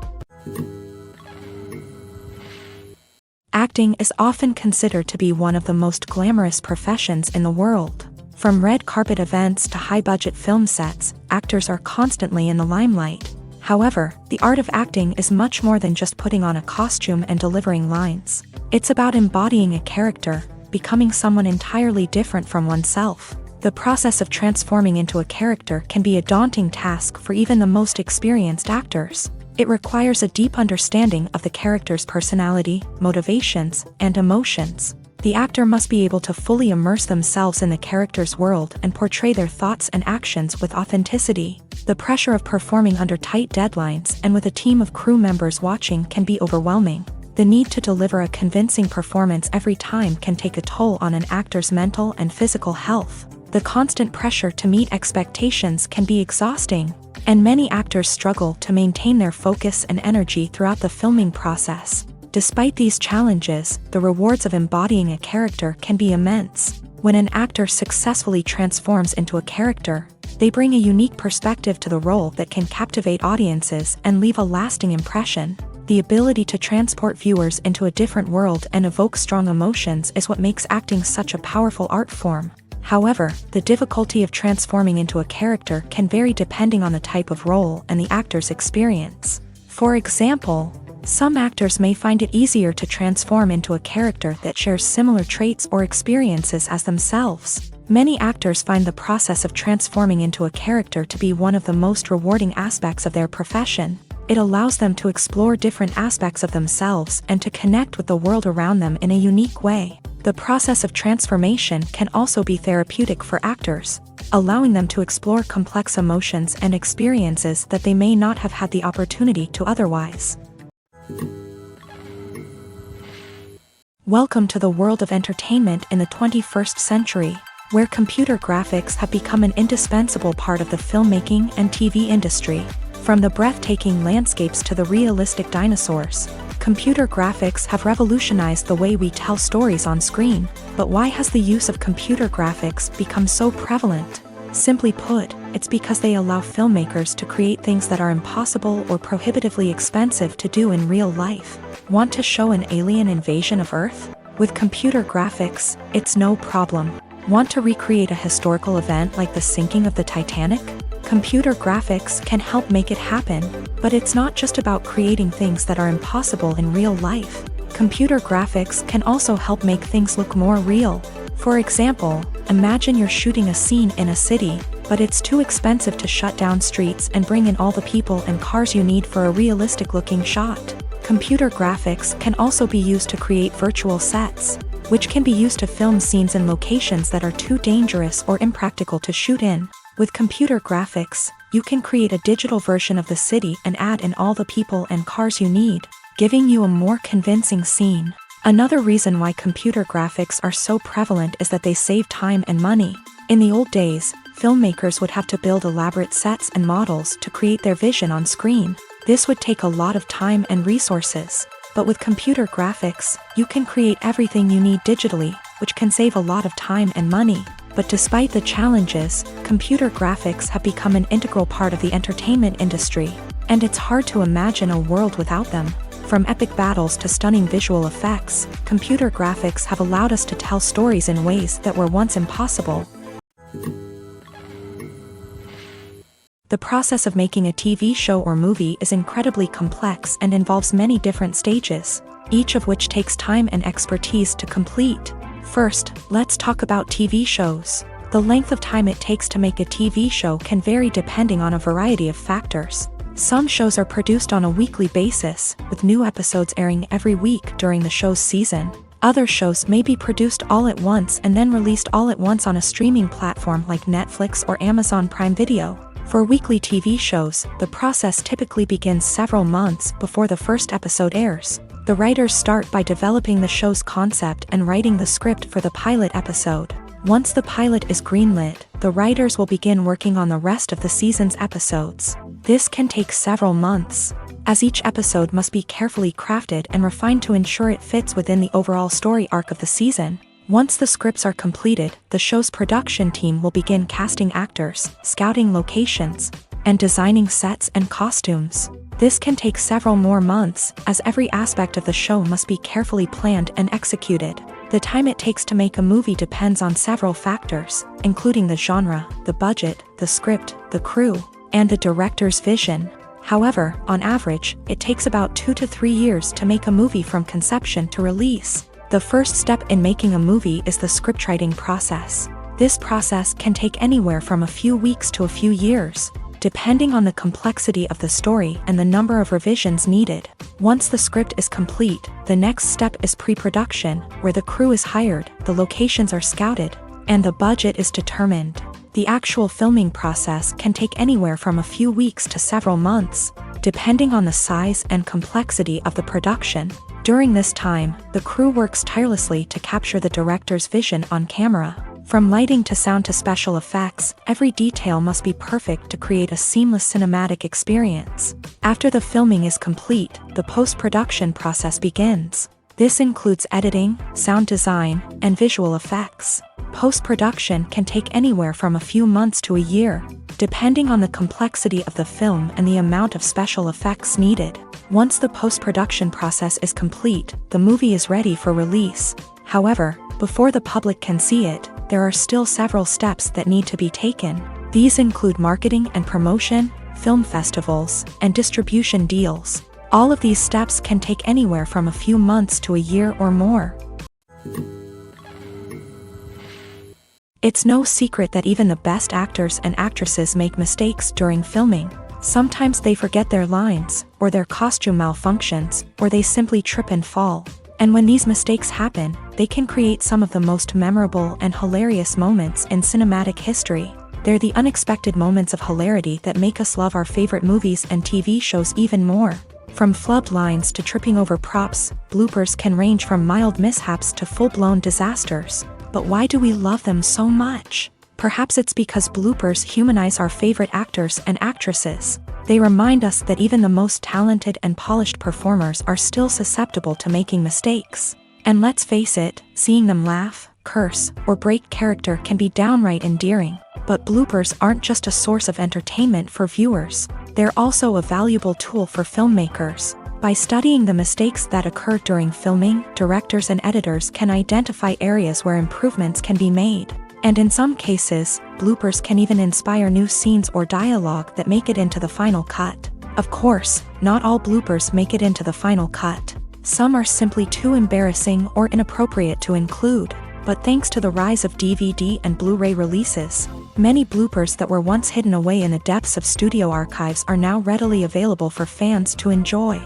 Acting is often considered to be one of the most glamorous professions in the world. From red carpet events to high-budget film sets, actors are constantly in the limelight. However, the art of acting is much more than just putting on a costume and delivering lines. It's about embodying a character, becoming someone entirely different from oneself. The process of transforming into a character can be a daunting task for even the most experienced actors. It requires a deep understanding of the character's personality, motivations, and emotions. The actor must be able to fully immerse themselves in the character's world and portray their thoughts and actions with authenticity. The pressure of performing under tight deadlines and with a team of crew members watching can be overwhelming. The need to deliver a convincing performance every time can take a toll on an actor's mental and physical health. The constant pressure to meet expectations can be exhausting, and many actors struggle to maintain their focus and energy throughout the filming process. Despite these challenges, the rewards of embodying a character can be immense. When an actor successfully transforms into a character, they bring a unique perspective to the role that can captivate audiences and leave a lasting impression. The ability to transport viewers into a different world and evoke strong emotions is what makes acting such a powerful art form. However, the difficulty of transforming into a character can vary depending on the type of role and the actor's experience. For example, some actors may find it easier to transform into a character that shares similar traits or experiences as themselves. Many actors find the process of transforming into a character to be one of the most rewarding aspects of their profession. It allows them to explore different aspects of themselves and to connect with the world around them in a unique way. The process of transformation can also be therapeutic for actors, allowing them to explore complex emotions and experiences that they may not have had the opportunity to otherwise. Welcome to the world of entertainment in the 21st century, where computer graphics have become an indispensable part of the filmmaking and TV industry. From the breathtaking landscapes to the realistic dinosaurs, computer graphics have revolutionized the way we tell stories on screen. But why has the use of computer graphics become so prevalent? Simply put, it's because they allow filmmakers to create things that are impossible or prohibitively expensive to do in real life. Want to show an alien invasion of Earth? With computer graphics, it's no problem. Want to recreate a historical event like the sinking of the Titanic? Computer graphics can help make it happen, but it's not just about creating things that are impossible in real life. Computer graphics can also help make things look more real. For example, imagine you're shooting a scene in a city, but it's too expensive to shut down streets and bring in all the people and cars you need for a realistic-looking shot. Computer graphics can also be used to create virtual sets, which can be used to film scenes in locations that are too dangerous or impractical to shoot in. With computer graphics, you can create a digital version of the city and add in all the people and cars you need, giving you a more convincing scene. Another reason why computer graphics are so prevalent is that they save time and money. In the old days, filmmakers would have to build elaborate sets and models to create their vision on screen. This would take a lot of time and resources. But with computer graphics, you can create everything you need digitally, which can save a lot of time and money. But despite the challenges, computer graphics have become an integral part of the entertainment industry, and it's hard to imagine a world without them. From epic battles to stunning visual effects, computer graphics have allowed us to tell stories in ways that were once impossible. The process of making a TV show or movie is incredibly complex and involves many different stages, each of which takes time and expertise to complete. First, let's talk about TV shows. The length of time it takes to make a TV show can vary depending on a variety of factors. Some shows are produced on a weekly basis, with new episodes airing every week during the show's season. Other shows may be produced all at once and then released all at once on a streaming platform like Netflix or Amazon Prime Video. For weekly TV shows, the process typically begins several months before the first episode airs. The writers start by developing the show's concept and writing the script for the pilot episode. Once the pilot is greenlit, the writers will begin working on the rest of the season's episodes. This can take several months, as each episode must be carefully crafted and refined to ensure it fits within the overall story arc of the season. Once the scripts are completed, the show's production team will begin casting actors, scouting locations, and designing sets and costumes. This can take several more months, as every aspect of the show must be carefully planned and executed. The time it takes to make a movie depends on several factors, including the genre, the budget, the script, the crew, and the director's vision. However, on average, it takes about 2 to 3 years to make a movie from conception to release. The first step in making a movie is the scriptwriting process. This process can take anywhere from a few weeks to a few years, depending on the complexity of the story and the number of revisions needed. Once the script is complete, the next step is pre-production, where the crew is hired, the locations are scouted, and the budget is determined. The actual filming process can take anywhere from a few weeks to several months, depending on the size and complexity of the production. During this time, the crew works tirelessly to capture the director's vision on camera. From lighting to sound to special effects, every detail must be perfect to create a seamless cinematic experience. After the filming is complete, the post-production process begins. This includes editing, sound design, and visual effects. Post-production can take anywhere from a few months to a year, depending on the complexity of the film and the amount of special effects needed. Once the post-production process is complete, the movie is ready for release. However, before the public can see it, there are still several steps that need to be taken. These include marketing and promotion, film festivals, and distribution deals. All of these steps can take anywhere from a few months to a year or more. It's no secret that even the best actors and actresses make mistakes during filming. Sometimes they forget their lines, or their costume malfunctions, or they simply trip and fall. And when these mistakes happen, they can create some of the most memorable and hilarious moments in cinematic history. They're the unexpected moments of hilarity that make us love our favorite movies and TV shows even more. From flubbed lines to tripping over props, bloopers can range from mild mishaps to full-blown disasters. But why do we love them so much? Perhaps it's because bloopers humanize our favorite actors and actresses. They remind us that even the most talented and polished performers are still susceptible to making mistakes. And let's face it, seeing them laugh, curse, or break character can be downright endearing. But bloopers aren't just a source of entertainment for viewers, they're also a valuable tool for filmmakers. By studying the mistakes that occur during filming, directors and editors can identify areas where improvements can be made. And in some cases, bloopers can even inspire new scenes or dialogue that make it into the final cut. Of course, not all bloopers make it into the final cut. Some are simply too embarrassing or inappropriate to include. But thanks to the rise of DVD and Blu-ray releases, many bloopers that were once hidden away in the depths of studio archives are now readily available for fans to enjoy.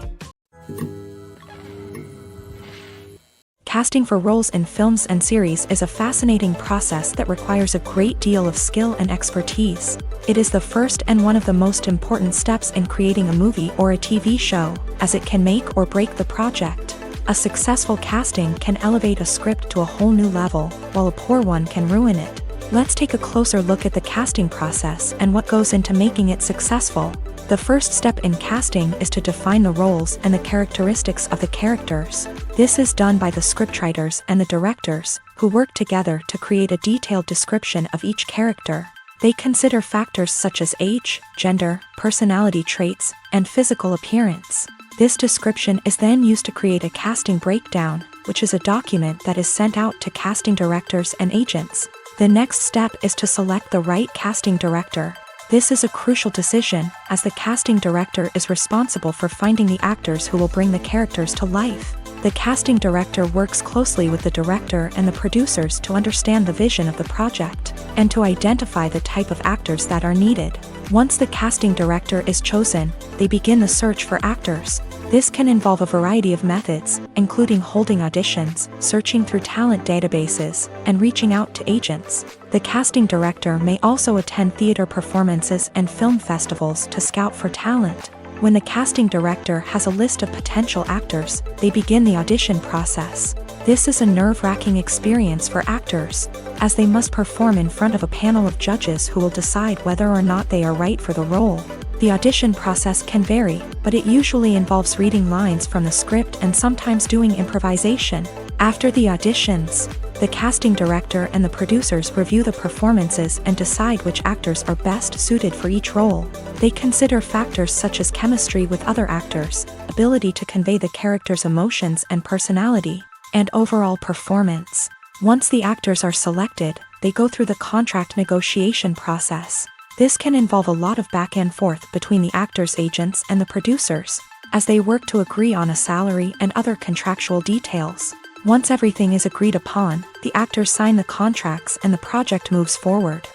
Casting for roles in films and series is a fascinating process that requires a great deal of skill and expertise. It is the first and one of the most important steps in creating a movie or a TV show, as it can make or break the project. A successful casting can elevate a script to a whole new level, while a poor one can ruin it. Let's take a closer look at the casting process and what goes into making it successful. The first step in casting is to define the roles and the characteristics of the characters. This is done by the scriptwriters and the directors, who work together to create a detailed description of each character. They consider factors such as age, gender, personality traits, and physical appearance. This description is then used to create a casting breakdown, which is a document that is sent out to casting directors and agents. The next step is to select the right casting director. This is a crucial decision, as the casting director is responsible for finding the actors who will bring the characters to life. The casting director works closely with the director and the producers to understand the vision of the project, and to identify the type of actors that are needed. Once the casting director is chosen, they begin the search for actors. This can involve a variety of methods, including holding auditions, searching through talent databases, and reaching out to agents. The casting director may also attend theater performances and film festivals to scout for talent. When the casting director has a list of potential actors, they begin the audition process. This is a nerve-wracking experience for actors, as they must perform in front of a panel of judges who will decide whether or not they are right for the role. The audition process can vary, but it usually involves reading lines from the script and sometimes doing improvisation. After the auditions, the casting director and the producers review the performances and decide which actors are best suited for each role. They consider factors such as chemistry with other actors, ability to convey the character's emotions and personality, and overall performance. Once the actors are selected, they go through the contract negotiation process. This can involve a lot of back and forth between the actors' agents and the producers, as they work to agree on a salary and other contractual details. Once everything is agreed upon, the actors sign the contracts and the project moves forward.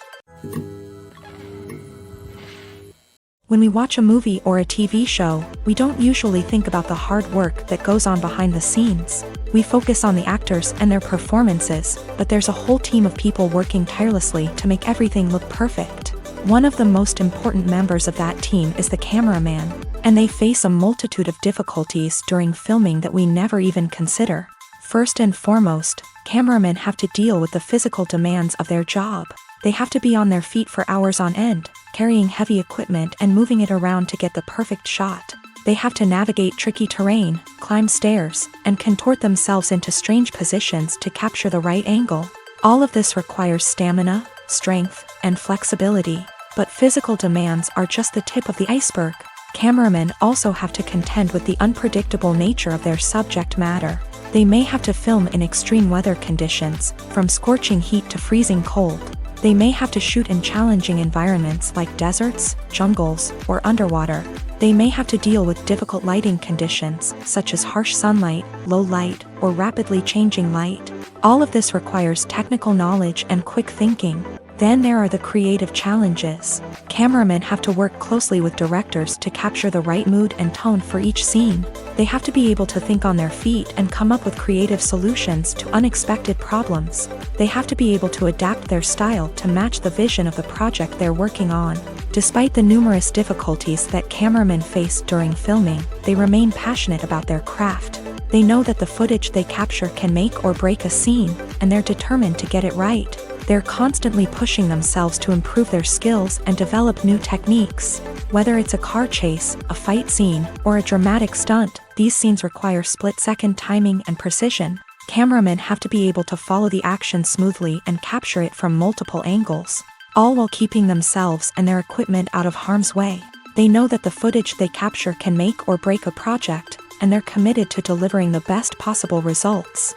When we watch a movie or a TV show, we don't usually think about the hard work that goes on behind the scenes. We focus on the actors and their performances, but there's a whole team of people working tirelessly to make everything look perfect. One of the most important members of that team is the cameraman, and they face a multitude of difficulties during filming that we never even consider. First and foremost, cameramen have to deal with the physical demands of their job. They have to be on their feet for hours on end, carrying heavy equipment and moving it around to get the perfect shot. They have to navigate tricky terrain, climb stairs, and contort themselves into strange positions to capture the right angle. All of this requires stamina, strength, and flexibility. But physical demands are just the tip of the iceberg. Cameramen also have to contend with the unpredictable nature of their subject matter. They may have to film in extreme weather conditions, from scorching heat to freezing cold. They may have to shoot in challenging environments like deserts, jungles, or underwater. They may have to deal with difficult lighting conditions, such as harsh sunlight, low light, or rapidly changing light. All of this requires technical knowledge and quick thinking. Then there are the creative challenges. Cameramen have to work closely with directors to capture the right mood and tone for each scene. They have to be able to think on their feet and come up with creative solutions to unexpected problems. They have to be able to adapt their style to match the vision of the project they're working on. Despite the numerous difficulties that cameramen face during filming, they remain passionate about their craft. They know that the footage they capture can make or break a scene, and they're determined to get it right. They're constantly pushing themselves to improve their skills and develop new techniques. Whether it's a car chase, a fight scene, or a dramatic stunt, these scenes require split-second timing and precision. Cameramen have to be able to follow the action smoothly and capture it from multiple angles, all while keeping themselves and their equipment out of harm's way. They know that the footage they capture can make or break a project, and they're committed to delivering the best possible results.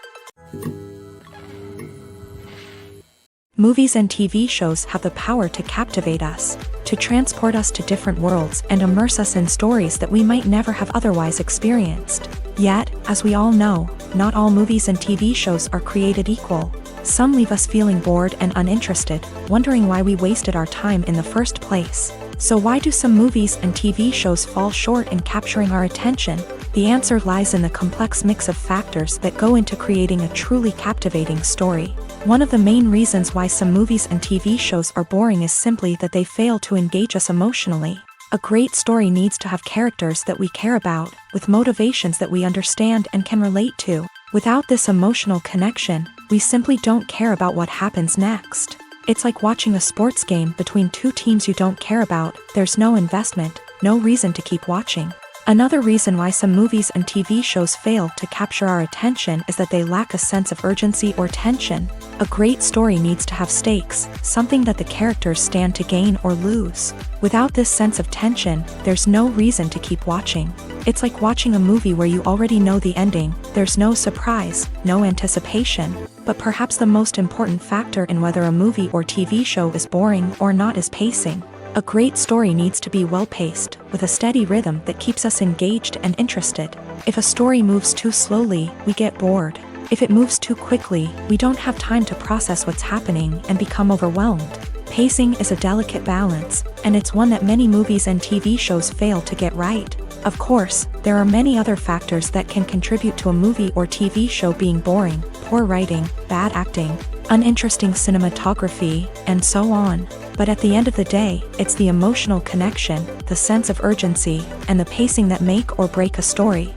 Movies and TV shows have the power to captivate us, to transport us to different worlds and immerse us in stories that we might never have otherwise experienced. Yet, as we all know, not all movies and TV shows are created equal. Some leave us feeling bored and uninterested, wondering why we wasted our time in the first place. So why do some movies and TV shows fall short in capturing our attention? The answer lies in the complex mix of factors that go into creating a truly captivating story. One of the main reasons why some movies and TV shows are boring is simply that they fail to engage us emotionally. A great story needs to have characters that we care about, with motivations that we understand and can relate to. Without this emotional connection, we simply don't care about what happens next. It's like watching a sports game between two teams you don't care about. There's no investment, no reason to keep watching. Another reason why some movies and TV shows fail to capture our attention is that they lack a sense of urgency or tension. A great story needs to have stakes, something that the characters stand to gain or lose. Without this sense of tension, there's no reason to keep watching. It's like watching a movie where you already know the ending. There's no surprise, no anticipation. But perhaps the most important factor in whether a movie or TV show is boring or not is pacing. A great story needs to be well-paced, with a steady rhythm that keeps us engaged and interested. If a story moves too slowly, we get bored. If it moves too quickly, we don't have time to process what's happening and become overwhelmed. Pacing is a delicate balance, and it's one that many movies and TV shows fail to get right. Of course, there are many other factors that can contribute to a movie or TV show being boring: poor writing, bad acting, uninteresting cinematography, and so on. But at the end of the day, it's the emotional connection, the sense of urgency, and the pacing that make or break a story.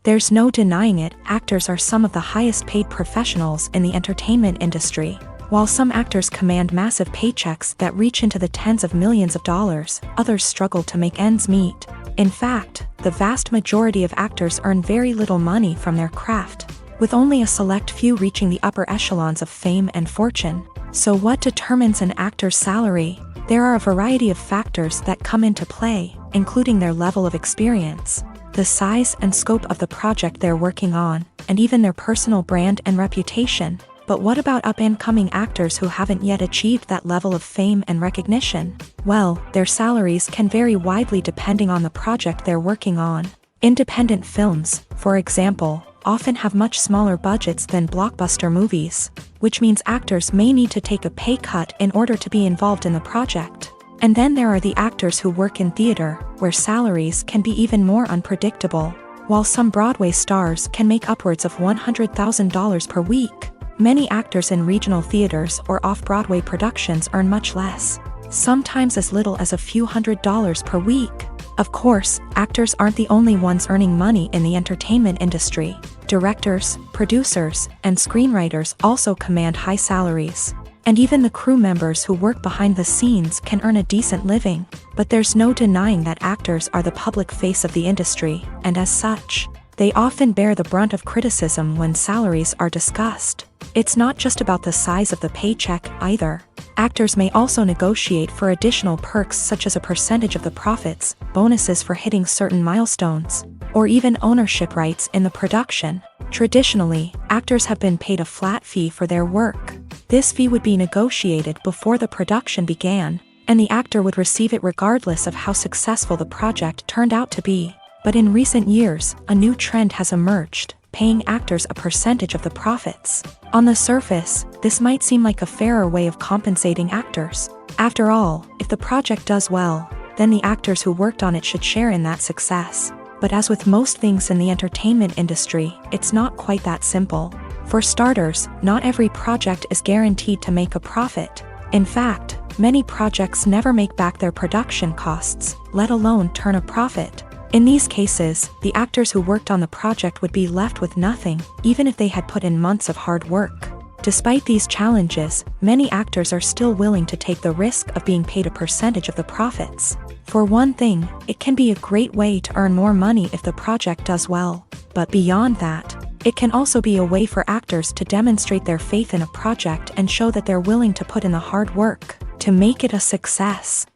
There's no denying it, actors are some of the highest paid professionals in the entertainment industry. While some actors command massive paychecks that reach into the tens of millions of dollars, others struggle to make ends meet. In fact, the vast majority of actors earn very little money from their craft, with only a select few reaching the upper echelons of fame and fortune. So what determines an actor's salary? There are a variety of factors that come into play, including their level of experience, the size and scope of the project they're working on, and even their personal brand and reputation. But what about up-and-coming actors who haven't yet achieved that level of fame and recognition? Well, their salaries can vary widely depending on the project they're working on. Independent films, for example, often have much smaller budgets than blockbuster movies, which means actors may need to take a pay cut in order to be involved in the project. And then there are the actors who work in theater, where salaries can be even more unpredictable. While some Broadway stars can make upwards of $100,000 per week, many actors in regional theaters or off-Broadway productions earn much less, sometimes as little as a few $100s per week. Of course, actors aren't the only ones earning money in the entertainment industry. Directors, producers, and screenwriters also command high salaries. And even the crew members who work behind the scenes can earn a decent living. But there's no denying that actors are the public face of the industry, and as such, they often bear the brunt of criticism when salaries are discussed. It's not just about the size of the paycheck either. Actors may also negotiate for additional perks such as a percentage of the profits, bonuses for hitting certain milestones, or even ownership rights in the production. Traditionally, actors have been paid a flat fee for their work. This fee would be negotiated before the production began, and the actor would receive it regardless of how successful the project turned out to be. But in recent years, a new trend has emerged, paying actors a percentage of the profits. On the surface, this might seem like a fairer way of compensating actors. After all, if the project does well, then the actors who worked on it should share in that success. But as with most things in the entertainment industry, it's not quite that simple. For starters, not every project is guaranteed to make a profit. In fact, many projects never make back their production costs, let alone turn a profit. In these cases, the actors who worked on the project would be left with nothing, even if they had put in months of hard work. Despite these challenges, many actors are still willing to take the risk of being paid a percentage of the profits. For one thing, it can be a great way to earn more money if the project does well. But beyond that, it can also be a way for actors to demonstrate their faith in a project and show that they're willing to put in the hard work to make it a success.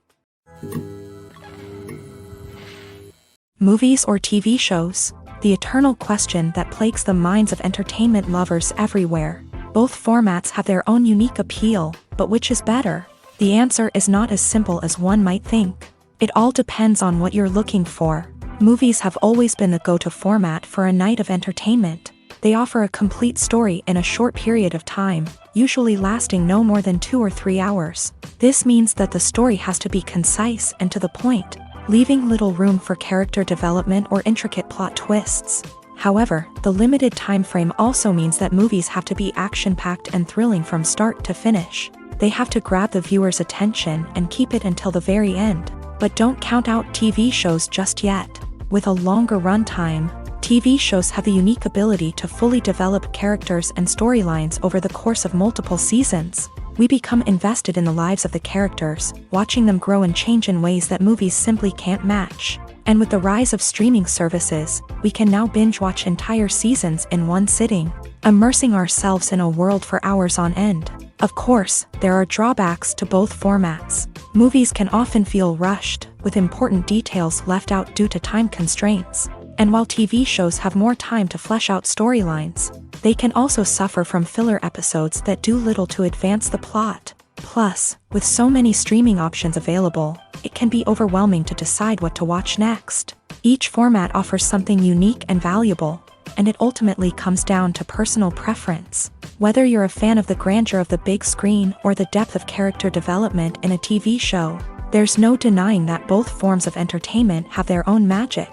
Movies or TV shows? The eternal question that plagues the minds of entertainment lovers everywhere. Both formats have their own unique appeal, but which is better? The answer is not as simple as one might think. It all depends on what you're looking for. Movies have always been the go-to format for a night of entertainment. They offer a complete story in a short period of time, usually lasting no more than 2 or 3 hours. This means that the story has to be concise and to the point, leaving little room for character development or intricate plot twists. However, the limited time frame also means that movies have to be action-packed and thrilling from start to finish. They have to grab the viewer's attention and keep it until the very end. But don't count out TV shows just yet. With a longer runtime, TV shows have the unique ability to fully develop characters and storylines over the course of multiple seasons. We become invested in the lives of the characters, watching them grow and change in ways that movies simply can't match. And with the rise of streaming services, we can now binge-watch entire seasons in one sitting, immersing ourselves in a world for hours on end. Of course, there are drawbacks to both formats. Movies can often feel rushed, with important details left out due to time constraints. And while TV shows have more time to flesh out storylines, they can also suffer from filler episodes that do little to advance the plot. Plus, with so many streaming options available, it can be overwhelming to decide what to watch next. Each format offers something unique and valuable, and it ultimately comes down to personal preference. Whether you're a fan of the grandeur of the big screen or the depth of character development in a TV show, there's no denying that both forms of entertainment have their own magic.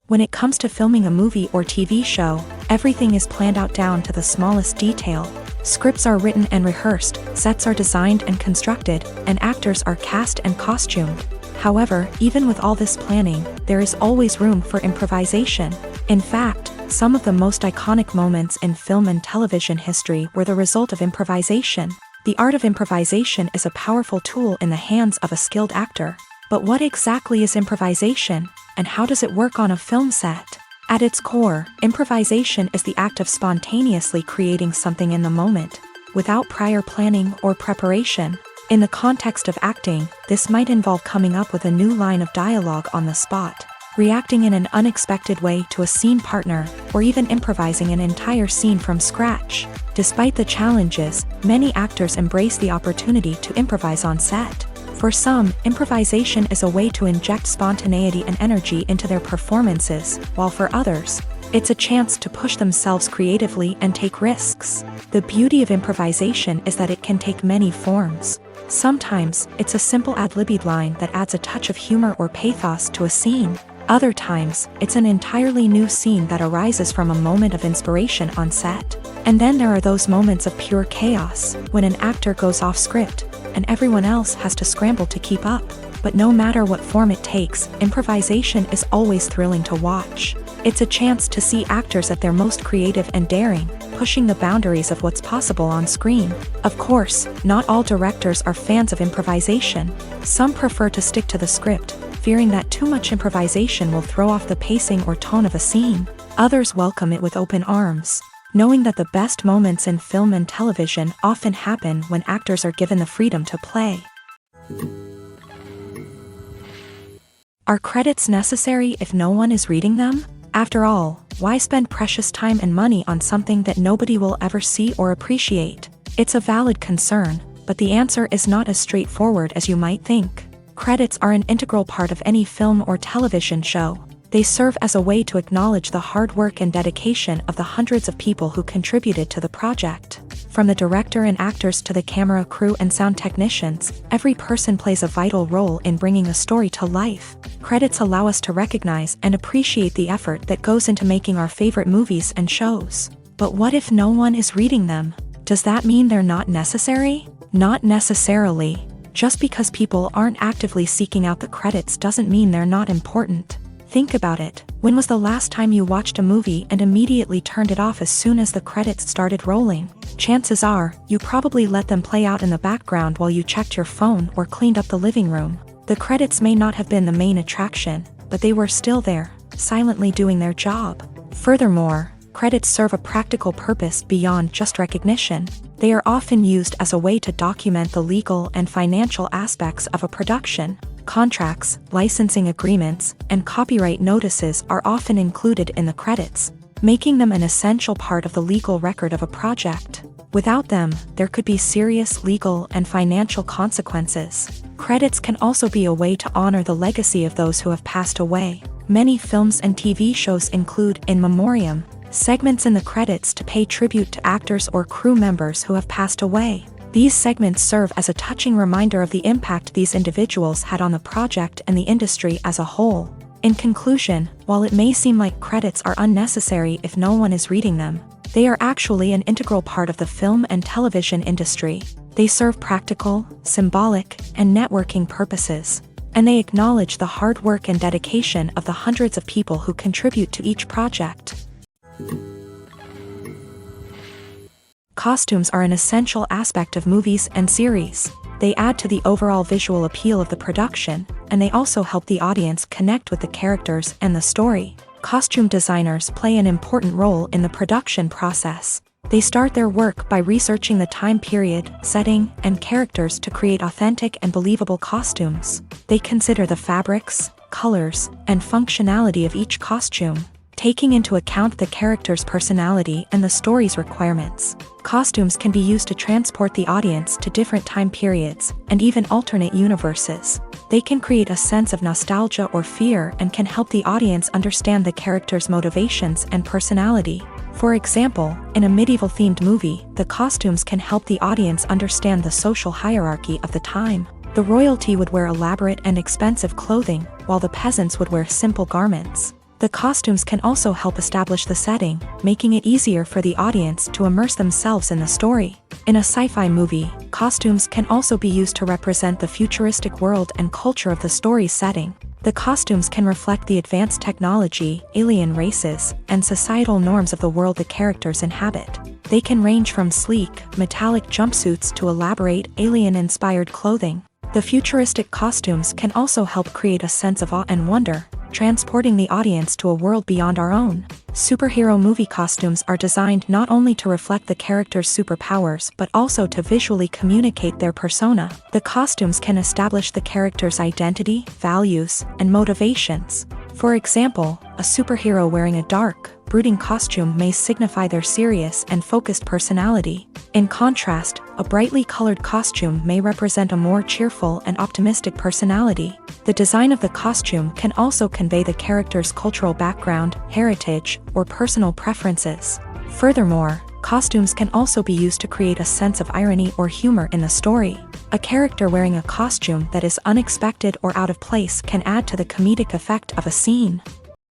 When it comes to filming a movie or TV show, everything is planned out down to the smallest detail. Scripts are written and rehearsed, sets are designed and constructed, and actors are cast and costumed. However, even with all this planning, there is always room for improvisation. In fact, some of the most iconic moments in film and television history were the result of improvisation. The art of improvisation is a powerful tool in the hands of a skilled actor. But what exactly is improvisation, and how does it work on a film set? At its core, improvisation is the act of spontaneously creating something in the moment, without prior planning or preparation. In the context of acting, this might involve coming up with a new line of dialogue on the spot, reacting in an unexpected way to a scene partner, or even improvising an entire scene from scratch. Despite the challenges, many actors embrace the opportunity to improvise on set. For some, improvisation is a way to inject spontaneity and energy into their performances, while for others, it's a chance to push themselves creatively and take risks. The beauty of improvisation is that it can take many forms. Sometimes, it's a simple ad-libbed line that adds a touch of humor or pathos to a scene. Other times, it's an entirely new scene that arises from a moment of inspiration on set. And then there are those moments of pure chaos, when an actor goes off script, and everyone else has to scramble to keep up. But no matter what form it takes, improvisation is always thrilling to watch. It's a chance to see actors at their most creative and daring, pushing the boundaries of what's possible on screen. Of course, not all directors are fans of improvisation. Some prefer to stick to the script, fearing that too much improvisation will throw off the pacing or tone of a scene. Others welcome it with open arms, knowing that the best moments in film and television often happen when actors are given the freedom to play. Are credits necessary if no one is reading them? After all, why spend precious time and money on something that nobody will ever see or appreciate? It's a valid concern, but the answer is not as straightforward as you might think. Credits are an integral part of any film or television show. They serve as a way to acknowledge the hard work and dedication of the hundreds of people who contributed to the project. From the director and actors to the camera crew and sound technicians, every person plays a vital role in bringing a story to life. Credits allow us to recognize and appreciate the effort that goes into making our favorite movies and shows. But what if no one is reading them? Does that mean they're not necessary? Not necessarily. Just because people aren't actively seeking out the credits doesn't mean they're not important. Think about it. When was the last time you watched a movie and immediately turned it off as soon as the credits started rolling? Chances are, you probably let them play out in the background while you checked your phone or cleaned up the living room. The credits may not have been the main attraction, but they were still there, silently doing their job. Furthermore, credits serve a practical purpose beyond just recognition. They are often used as a way to document the legal and financial aspects of a production. Contracts, licensing agreements, and copyright notices are often included in the credits, making them an essential part of the legal record of a project. Without them, there could be serious legal and financial consequences. Credits can also be a way to honor the legacy of those who have passed away. Many films and TV shows include in memoriam segments in the credits to pay tribute to actors or crew members who have passed away. These segments serve as a touching reminder of the impact these individuals had on the project and the industry as a whole. In conclusion, while it may seem like credits are unnecessary if no one is reading them, they are actually an integral part of the film and television industry. They serve practical, symbolic, and networking purposes, and they acknowledge the hard work and dedication of the hundreds of people who contribute to each project. Costumes are an essential aspect of movies and series. They add to the overall visual appeal of the production, and they also help the audience connect with the characters and the story. Costume designers play an important role in the production process. They start their work by researching the time period, setting, and characters to create authentic and believable costumes. They consider the fabrics, colors, and functionality of each costume, taking into account the character's personality and the story's requirements. Costumes can be used to transport the audience to different time periods and even alternate universes. They can create a sense of nostalgia or fear and can help the audience understand the character's motivations and personality. For example, in a medieval-themed movie, the costumes can help the audience understand the social hierarchy of the time. The royalty would wear elaborate and expensive clothing, while the peasants would wear simple garments. The costumes can also help establish the setting, making it easier for the audience to immerse themselves in the story. In a sci-fi movie, costumes can also be used to represent the futuristic world and culture of the story's setting. The costumes can reflect the advanced technology, alien races, and societal norms of the world the characters inhabit. They can range from sleek, metallic jumpsuits to elaborate, alien-inspired clothing. The futuristic costumes can also help create a sense of awe and wonder, transporting the audience to a world beyond our own. Superhero movie costumes are designed not only to reflect the character's superpowers but also to visually communicate their persona. The costumes can establish the character's identity, values, and motivations. For example, a superhero wearing a dark, brooding costume may signify their serious and focused personality. In contrast, a brightly colored costume may represent a more cheerful and optimistic personality. The design of the costume can also convey the character's cultural background, heritage, or personal preferences. Furthermore, costumes can also be used to create a sense of irony or humor in the story. A character wearing a costume that is unexpected or out of place can add to the comedic effect of a scene.